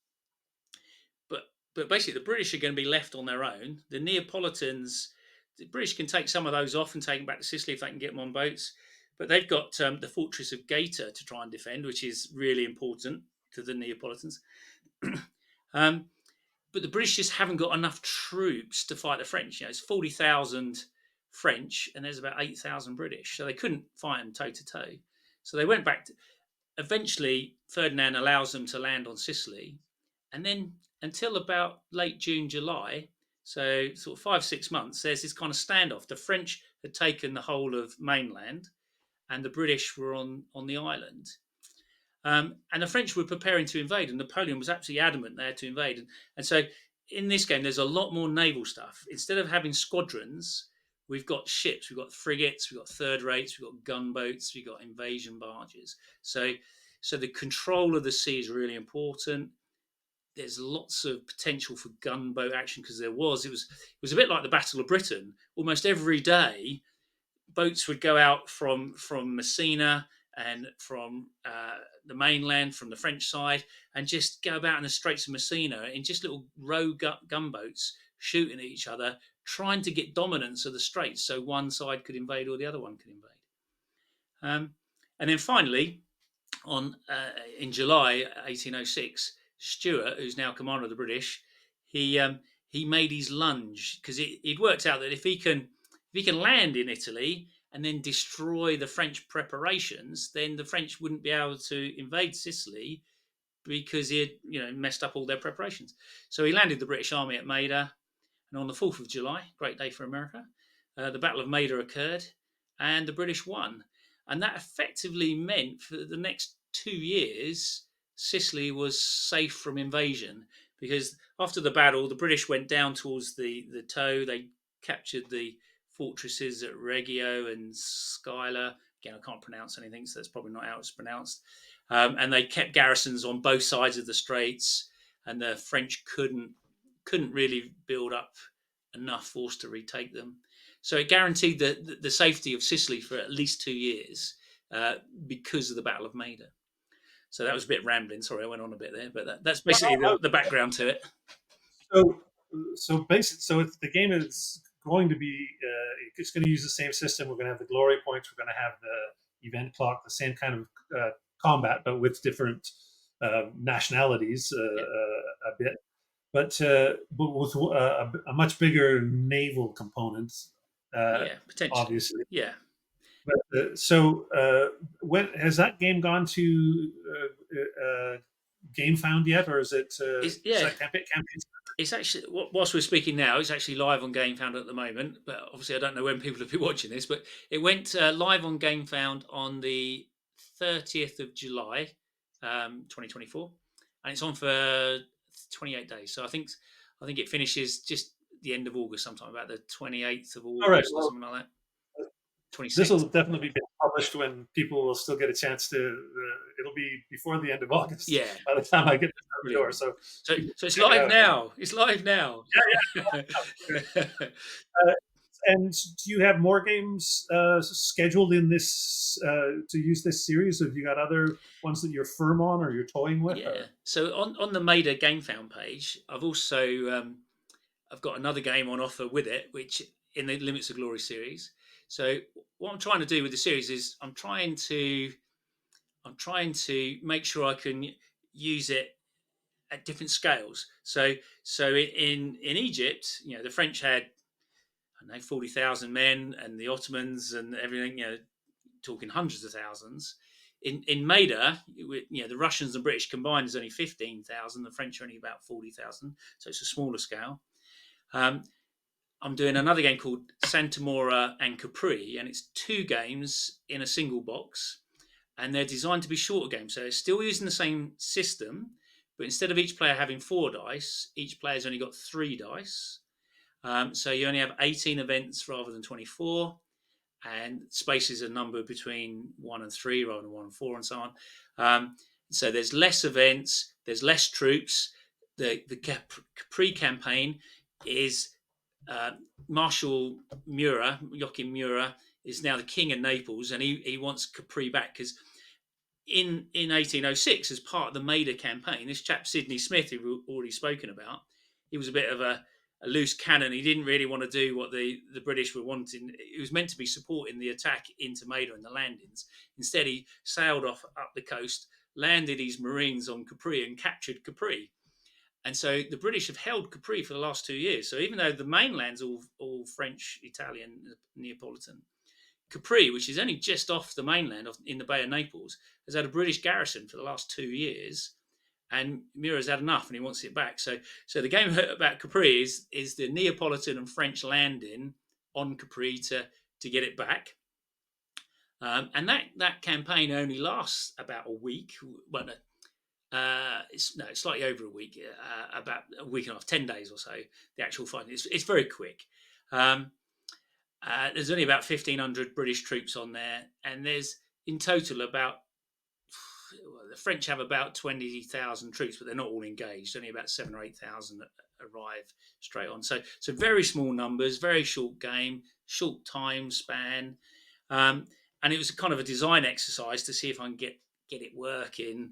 But but basically, the British are going to be left on their own. The Neapolitans, the British can take some of those off and take them back to Sicily if they can get them on boats. But they've got the fortress of Gaeta to try and defend, which is really important to the Neapolitans. um, but the British just haven't got enough troops to fight the French. It's 40,000 French and there's about 8,000 British, so they couldn't fight them toe to toe. So they went back. Eventually, Ferdinand allows them to land on Sicily, and then until about late June, July, so sort of 5 6 months, there's this kind of standoff. The French had taken the whole of mainland, and the British were on the island. And the French were preparing to invade, and Napoleon was absolutely adamant they had to invade. And so in this game, there's a lot more naval stuff. Instead of having squadrons, we've got ships, we've got frigates, we've got third rates, we've got gunboats, we've got invasion barges. So the control of the sea is really important. There's lots of potential for gunboat action because it was a bit like the Battle of Britain. Almost every day, boats would go out from Messina and from the mainland, from the French side, and just go about in the Straits of Messina in just little rogue gunboats shooting at each other, trying to get dominance of the Straits so one side could invade or the other one could invade. And then finally, on in July 1806, Stuart, who's now commander of the British, he made his lunge because he'd worked out that if he can land in Italy and then destroy the French preparations, then the French wouldn't be able to invade Sicily because he had messed up all their preparations. So he landed the British army at Maida, and on the 4th of July, great day for America, the Battle of Maida occurred, and the British won. And that effectively meant for the next 2 years, Sicily was safe from invasion because after the battle, the British went down towards the Toe. They captured the fortresses at Reggio and Scylla. Again, I can't pronounce anything, so that's probably not how it's pronounced. And they kept garrisons on both sides of the straits, and the French couldn't really build up enough force to retake them. So it guaranteed the safety of Sicily for at least 2 years because of the Battle of Maida. So that was a bit rambling. Sorry, I went on a bit there, but that's basically the background to it. So the game is going to be it's going to use the same system. We're going to have the glory points. We're going to have the event clock, the same kind of combat, but with different nationalities a bit. But with a much bigger naval component, potentially, obviously. Yeah. But when has that game gone to GameFound yet, or is it? Is that campaign? It's actually, whilst we're speaking now, it's actually live on GameFound at the moment. But obviously, I don't know when people will be watching this. But it went live on GameFound on the 30th of July, 2024, and it's on for 28 days. So I think it finishes just the end of August, sometime about the 28th of August or something like that. 26th. This will definitely be published when people will still get a chance to. It'll be before the end of August. Yeah. By the time I get to the door, so it's live now. It's live now. Yeah. And do you have more games scheduled in this to use this series? Have you got other ones that you're firm on or you're toying with? Yeah. So on the Maida GameFound page, I've also I've got another game on offer with it, which in the Limits of Glory series. So what I'm trying to do with the series is I'm trying to make sure I can use it at different scales. So in Egypt, the French had 40,000 men, and the Ottomans and everything, talking hundreds of thousands. In Maida, the Russians and British combined is only 15,000. The French are only about 40,000, so it's a smaller scale. Um, I'm doing another game called Santa Mora and Capri, and it's 2 games in a single box, and they're designed to be shorter games. So they're still using the same system, but instead of each player having 4 dice, each player's only got 3 dice. So you only have 18 events rather than 24, and spaces are numbered between 1 and 3 rather than 1 and 4, and so on. So there's less events, there's less troops. The Capri campaign is uh, Marshal Joachim Murat, is now the king of Naples, and he wants Capri back because in 1806, as part of the Maida campaign, this chap Sidney Smith, who we've already spoken about, he was a bit of a loose cannon. He didn't really want to do what the British were wanting. It was meant to be supporting the attack into Maida and the landings. Instead, he sailed off up the coast, landed his Marines on Capri, and captured Capri. And so the British have held Capri for the last 2 years. So even though the mainland's all French, Italian, Neapolitan, Capri, which is only just off the mainland in the Bay of Naples, has had a British garrison for the last 2 years, and Murat's had enough and he wants it back. So the game about Capri is the Neapolitan and French landing on Capri to get it back. And that campaign only lasts about a week. Well, it's slightly over a week, about a week and a half, 10 days or so. The actual fighting, it's very quick. Um, there's only about 1,500 British troops on there, and there's in total about, well, the French have about 20,000 troops, but they're not all engaged. Only about 7 or 8,000 arrive straight on. So very small numbers, very short game, short time span, um, and it was kind of a design exercise to see if I can get it working,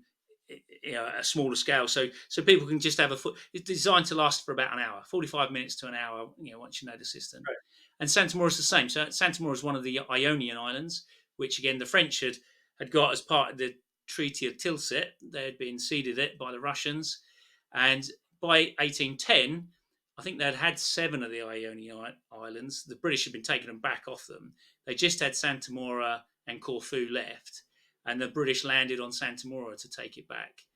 at a smaller scale, so people can just have a foot. It's designed to last for about an hour, 45 minutes to an hour. Once you know the system. Right. And Santa Mora is the same. So Santa Mora is one of the Ionian Islands, which again the French had got as part of the Treaty of Tilsit. They had been ceded it by the Russians, and by 1810, I think they'd had 7 of the Ionian Islands. The British had been taking them back off them. They just had Santa Mora and Corfu left, and the British landed on Santa Mora to take it back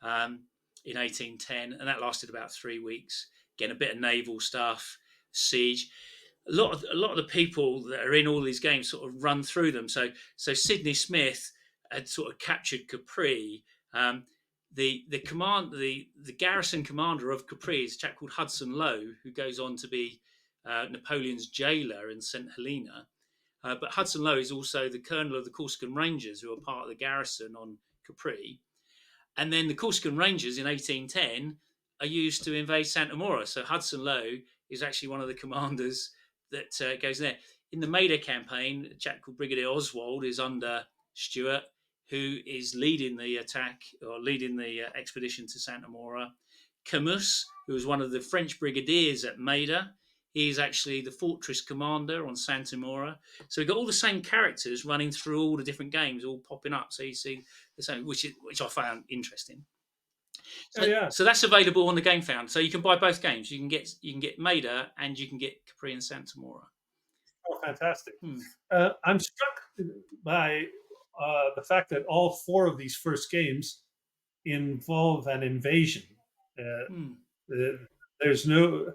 um, in 1810, and that lasted about 3 weeks. Getting a bit of naval stuff, siege. A lot of the people that are in all these games sort of run through them. So Sidney Smith had sort of captured Capri. The garrison commander of Capri is a chap called Hudson Lowe, who goes on to be Napoleon's jailer in St Helena. But Hudson Lowe is also the colonel of the Corsican Rangers, who are part of the garrison on Capri. And then the Corsican Rangers in 1810 are used to invade Santa Mora. So Hudson Lowe is actually one of the commanders that goes there. In the Maida campaign, a chap called Brigadier Oswald is under Stuart, who is leading the attack or leading the expedition to Santa Mora. Camus, who was one of the French brigadiers at Maida, he's actually the fortress commander on Santa Mora. So we've got all the same characters running through all the different games, all popping up. So you see the same, which I found interesting. Oh, yeah. So that's available on the Game Found. So you can buy both games. You can get Maida and you can get Capri and Santa Mora. Oh, fantastic. Hmm. I'm struck by the fact that all 4 of these first games involve an invasion. Hmm. There's no.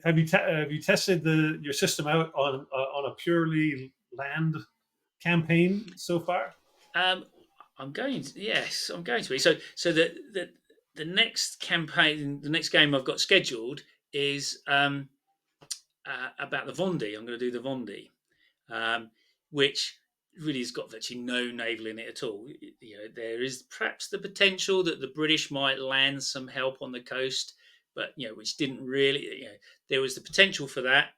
Have you tested your system out on a purely land campaign so far? I'm going to, yes, I'm going to be. So the next campaign, the next game I've got scheduled is about the Vendée. I'm going to do the Vendée, which really has got virtually no naval in it at all. There is perhaps the potential that the British might land some help on the coast, but which didn't really. There was the potential for that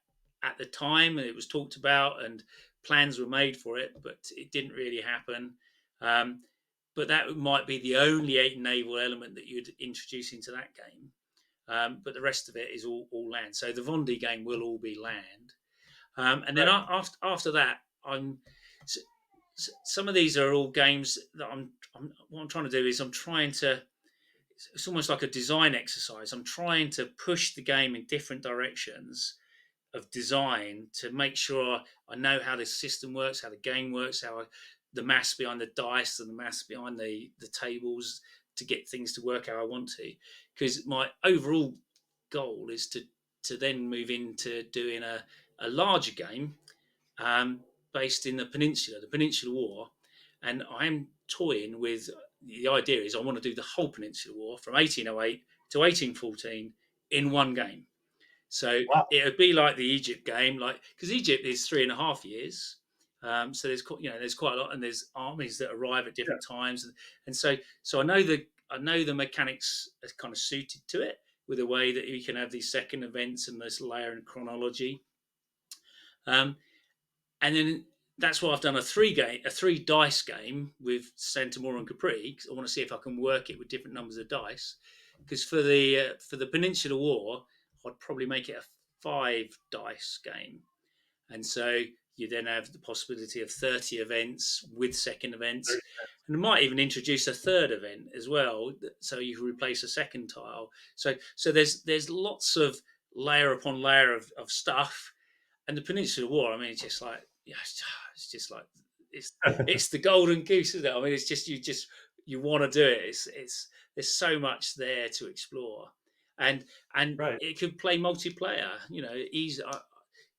at the time, and it was talked about, and plans were made for it, but it didn't really happen. But that might be the only naval element that you'd introduce into that game. But the rest of it is all land. So the Vendée game will all be land. And then Right. after that, some of these are all games that what I'm trying to do is I'm trying to. It's almost like a design exercise. I'm trying to push the game in different directions of design to make sure I know how the system works, how the game works, the maths behind the dice and the maths behind the tables to get things to work how I want to. Because my overall goal is to then move into doing a larger game, um, based in the Peninsula War, and I'm toying with the idea is I want to do the whole Peninsula War from 1808 to 1814 in one game. So Wow. it would be like the Egypt game, like because Egypt is 3.5 years. So there's quite a lot, and there's armies that arrive at Yeah. different times, and so I know the mechanics are kind of suited to it with the way that you can have these second events and this layer and chronology. Um, and then that's why I've done a three dice game with Centimore and Capri. 'Cause I want to see if I can work it with different numbers of dice. Because for the Peninsula War, I'd probably make it a 5 dice game, and so you then have the possibility of 30 events with second events, and I might even introduce a third event as well, so you can replace a second tile. So there's lots of layer upon layer of stuff, and the Peninsula War. I mean, it's just like yeah, it's just like it's it's the golden goose, isn't it? I mean, it's just you want to do it. It's there's so much there to explore, and Right. it could play multiplayer.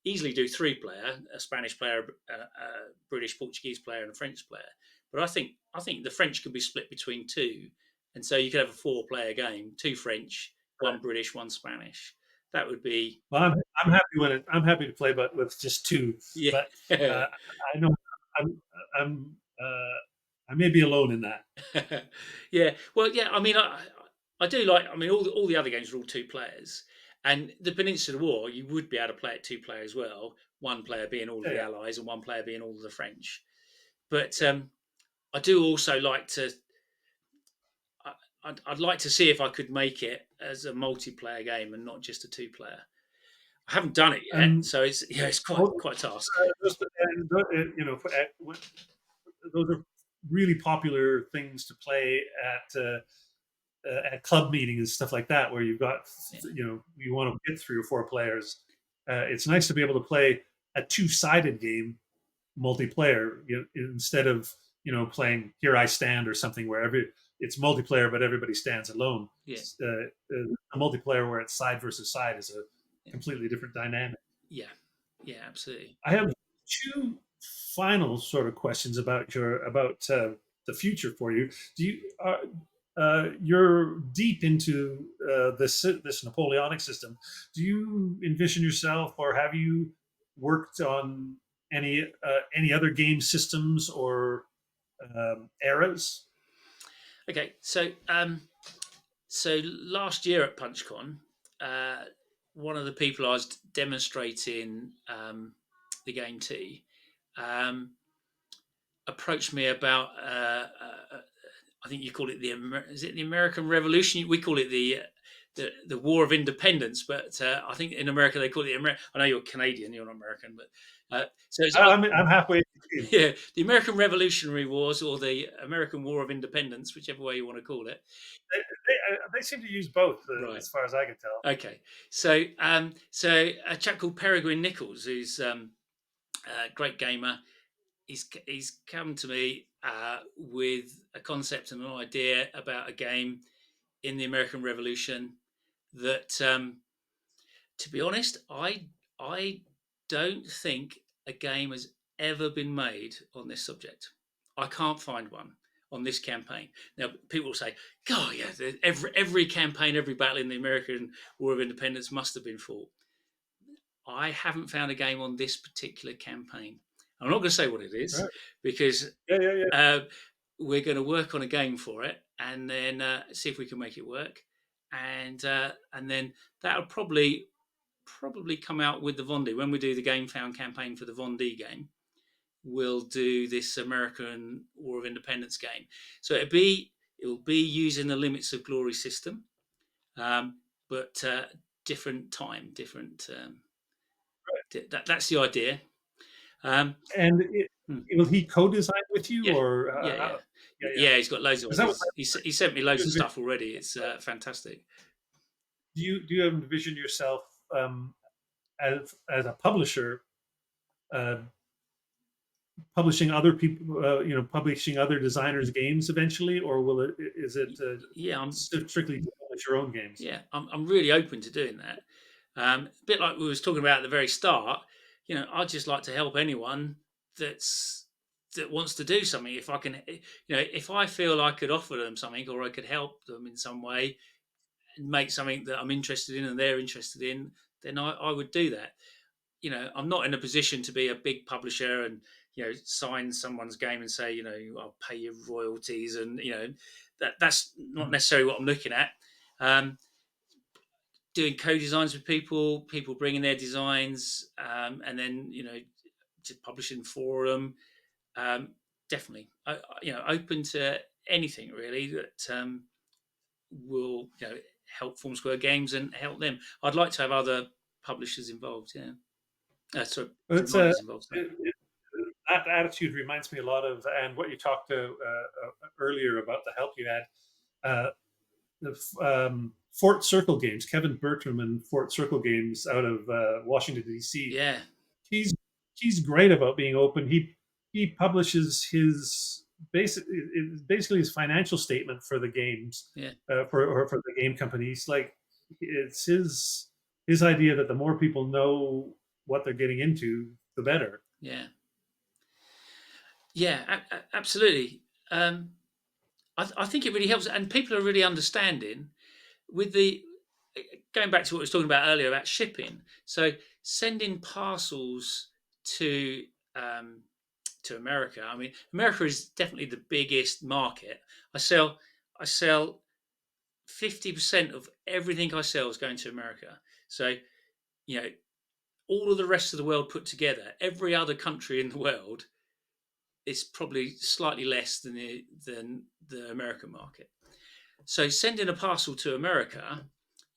Easily do 3 player, a Spanish player, a British Portuguese player, and a French player. But I think the French could be split between two, and so you could have a 4 player game: 2 French, Right. 1 British, 1 Spanish. That would be Well, I'm happy I'm happy to play, but with just two. But yeah. uh, I know I'm I may be alone in that. Yeah. Well, yeah. I mean, I do like. I mean, all the other games are all 2 players, and the Peninsula War you would be able to play it 2 player as well. 1 player being all of Yeah, the yeah, Allies and 1 player being all of the French. But I do also like to. I'd like to see if I could make it as a multiplayer game and not just a 2 player. I haven't done it yet, and so it's well, quite a task. those are really popular things to play at club meetings and stuff like that, where you've got Yeah. you want to get 3 or 4 players. It's nice to be able to play a two-sided game multiplayer instead of playing Here I Stand or something where it's multiplayer but everybody stands alone. Yeah. A multiplayer where it's side versus side is a Yeah. completely different dynamic. Yeah. Yeah. Absolutely. I have two final sort of questions about the future for you. Do you you're deep into this Napoleonic system? Do you envision yourself, or have you worked on any other game systems or eras? Okay. So last year at PunchCon, uh, one of the people I was demonstrating the game to um, approached me about. I think you call it is it the American Revolution? We call it the War of Independence, but I think in America they call it the I know you're Canadian, you're not American, but so it's I'm halfway between. yeah, the American Revolutionary Wars or the American War of Independence, whichever way you want to call it. They seem to use both, Right. as far as I can tell. Okay. So a chap called Peregrine Nichols, who's a great gamer, he's come to me with a concept and an idea about a game in the American Revolution that, to be honest, I don't think a game has ever been made on this subject. I can't find one on this campaign. Now, people will say, "God, yeah, every campaign, every battle in the American War of Independence must have been fought." I haven't found a game on this particular campaign. I'm not going to say what it is Right. because Yeah, yeah, yeah. uh, we're going to work on a game for it and then see if we can make it work. And then that'll probably come out with the Vondi when we do the Game Found campaign for the Vondi game. We'll do this American War of Independence game. So it'll be using the Limits of Glory system, but different time, different. That's the idea. Um, And hmm, will he co-design with you, yeah, or yeah, yeah, yeah, yeah? yeah. He's got loads of Because that was ideas. He sent me loads of my stuff already. It's fantastic. do you envision yourself as a publisher, uh, publishing other people, publishing other designers' games eventually, or will it is it Yeah, strictly? publish your own games. Yeah, I'm really open to doing that. A bit like we was talking about at the very start. I'd just like to help anyone that's that wants to do something. If I can, if I feel I could offer them something or I could help them in some way and make something that I'm interested in and they're interested in, then I would do that. I'm not in a position to be a big publisher and sign someone's game and say, I'll pay you royalties, and that's not Mhm. necessarily what I'm looking at. Um, Doing co-designs with people bringing their designs, and then just publishing for them. Um, Definitely, open to anything really that will help Form Square Games and help them. I'd like to have other publishers involved. Yeah, sorry, It's designers involved. Sorry. it, that attitude reminds me a lot of, and what you talked to earlier about the help you had. Fort Circle Games, Kevin Bertram and Fort Circle Games out of Washington D.C. Yeah, He's he's great about being open. He publishes his basically his financial statement for the games yeah, for the game companies. Like it's his idea that the more people know what they're getting into, the better. yeah, yeah. Absolutely. Um, I think it really helps, and people are really understanding with the going back to what we was talking about earlier about shipping. So sending parcels to um, to America. I mean, America is definitely the biggest market. I sell 50% of everything I sell is going to America. So you know, all of the rest of the world put together, every other country in the world is probably slightly less than the American market. So sending a parcel to America,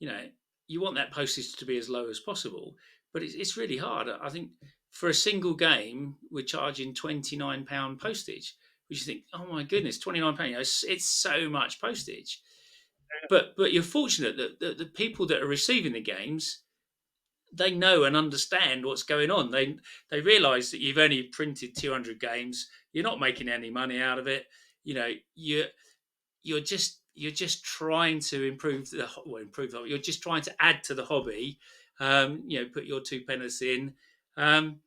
you know, you want that postage to be as low as possible, but it's really hard. I think for a single game, we're charging £29 postage, which you think, oh my goodness, £29. It's so much postage. But you're fortunate that the people that are receiving the games, they know and understand what's going on. They realise that you've only printed 200 games. You're not making any money out of it. You know, you're just trying to improve. You're just trying to add to the hobby. Put your two pennies in, um,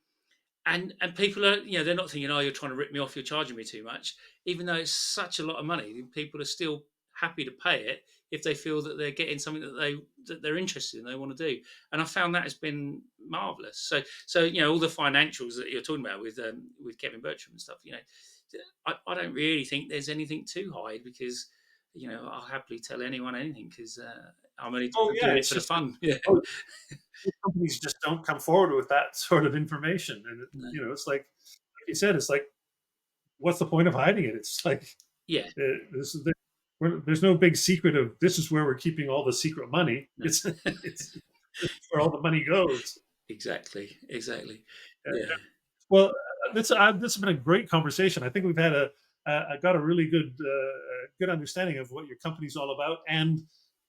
and people are they're not thinking, oh, you're trying to rip me off, you're charging me too much, even though it's such a lot of money. People are still happy to pay it if they feel that they're getting something that they're interested in, they want to do. And I found that has been marvelous. So all the financials that you're talking about with Kevin Bertram and stuff, I don't really think there's anything too high, because I'll happily tell anyone anything, because I'm only Oh yeah, doing it it's for the just fun. Yeah. oh, companies just don't come forward with that sort of information, and No. it's like you said, it's like what's the point of hiding it? It's like Yeah. this is there's no big secret of this is where we're keeping all the secret money. No. It's where all the money goes. Exactly. Uh, Yeah. well, this has been a great conversation. I think we've had got a really good understanding of what your company's all about and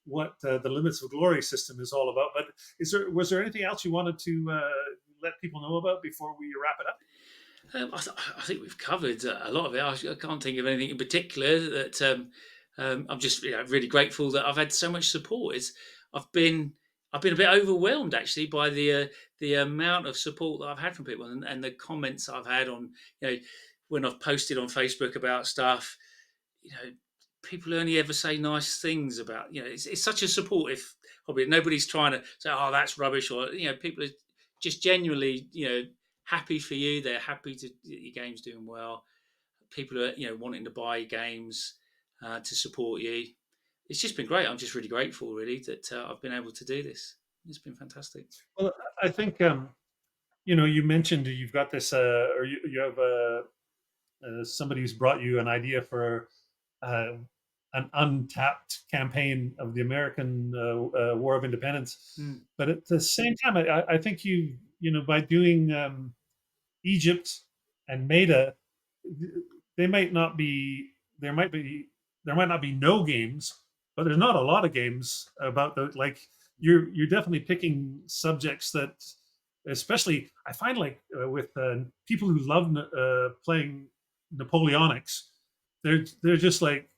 what the Limits of Glory system is all about. But was there anything else you wanted to let people know about before we wrap it up? I think we've covered a lot of it. I can't think of anything in particular that I'm just really grateful that I've had so much support. I've been I've been a bit overwhelmed actually by the amount of support that I've had from people, and the comments I've had on when I've posted on Facebook about stuff. You know, People only ever say nice things about. It's such a supportive hobby. Nobody's trying to say, oh, that's rubbish, or people are just genuinely happy for you. They're happy that your game's doing well. People are wanting to buy games to support you. It's just been great. I'm just really grateful, really, that I've been able to do this. It's been fantastic. Well, I think you mentioned you've got this, or you have somebody who's brought you an idea for uh, an untapped campaign of the American War of Independence. Mm, But at the same time, I think by doing Egypt and Meta, they might not be there might be there might not be no games, but there's not a lot of games about the like you're definitely picking subjects that especially I find like with people who love playing Napoleonics, they're just like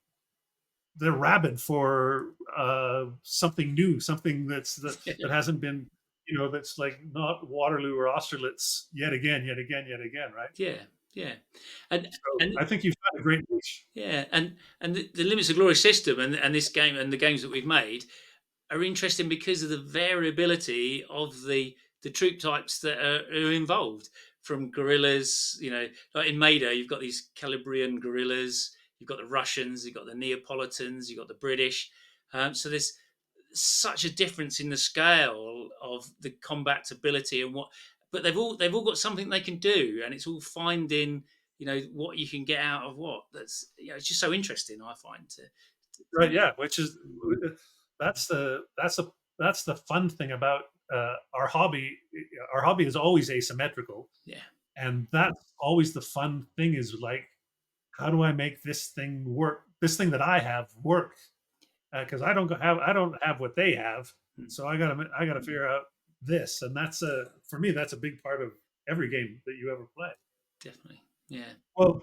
they're rabid for something new, something that hasn't been, that's like not Waterloo or Austerlitz yet again, yet again, yet again, right? Yeah, yeah, and So and I think you've found a great niche. yeah, and the Limits of Glory system and this game and the games that we've made are interesting because of the variability of the troop types that are involved. From guerrillas, like in Maida, you've got these Calabrian guerrillas, you've got the Russians, you've got the Neapolitans, you've got the British. So there's such a difference in the scale of the combat ability and what, but they've all got something they can do, and it's all finding what you can get out of what. That's it's just so interesting. I find to Right, yeah, which is that's the that's the that's the fun thing about our hobby. Our hobby is always asymmetrical, yeah. and that's always the fun thing. Is like, how do I make this thing work? This thing that I have work, because I don't have what they have, Mm. so I gotta figure out this, and that's a for me that's a big part of every game that you ever play. Definitely. Yeah. Well,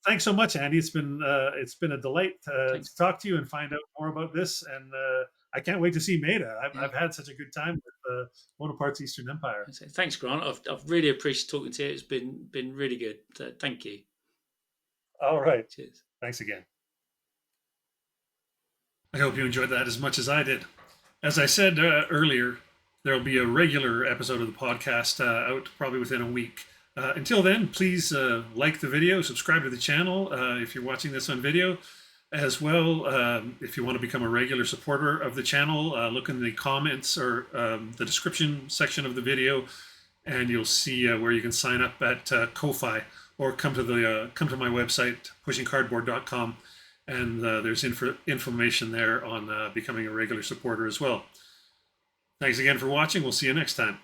thanks so much, Andy. It's been a delight Thanks. to talk to you and find out more about this, and I can't wait to see Maida. Yeah. I've had such a good time with Bonaparte's Eastern Empire. So thanks, Grant. I've really appreciated talking to you. It's been really good. Thank you. All right, Cheers. thanks again. I hope you enjoyed that as much as I did. As I said earlier, there will be a regular episode of the podcast out probably within a week. Until then, please like the video, subscribe to the channel if you're watching this on video. As well, if you want to become a regular supporter of the channel, look in the comments or the description section of the video, and you'll see where you can sign up at Ko-fi, or come to my website pushingcardboard.com, and there's information there on becoming a regular supporter as well. Thanks again for watching. We'll see you next time.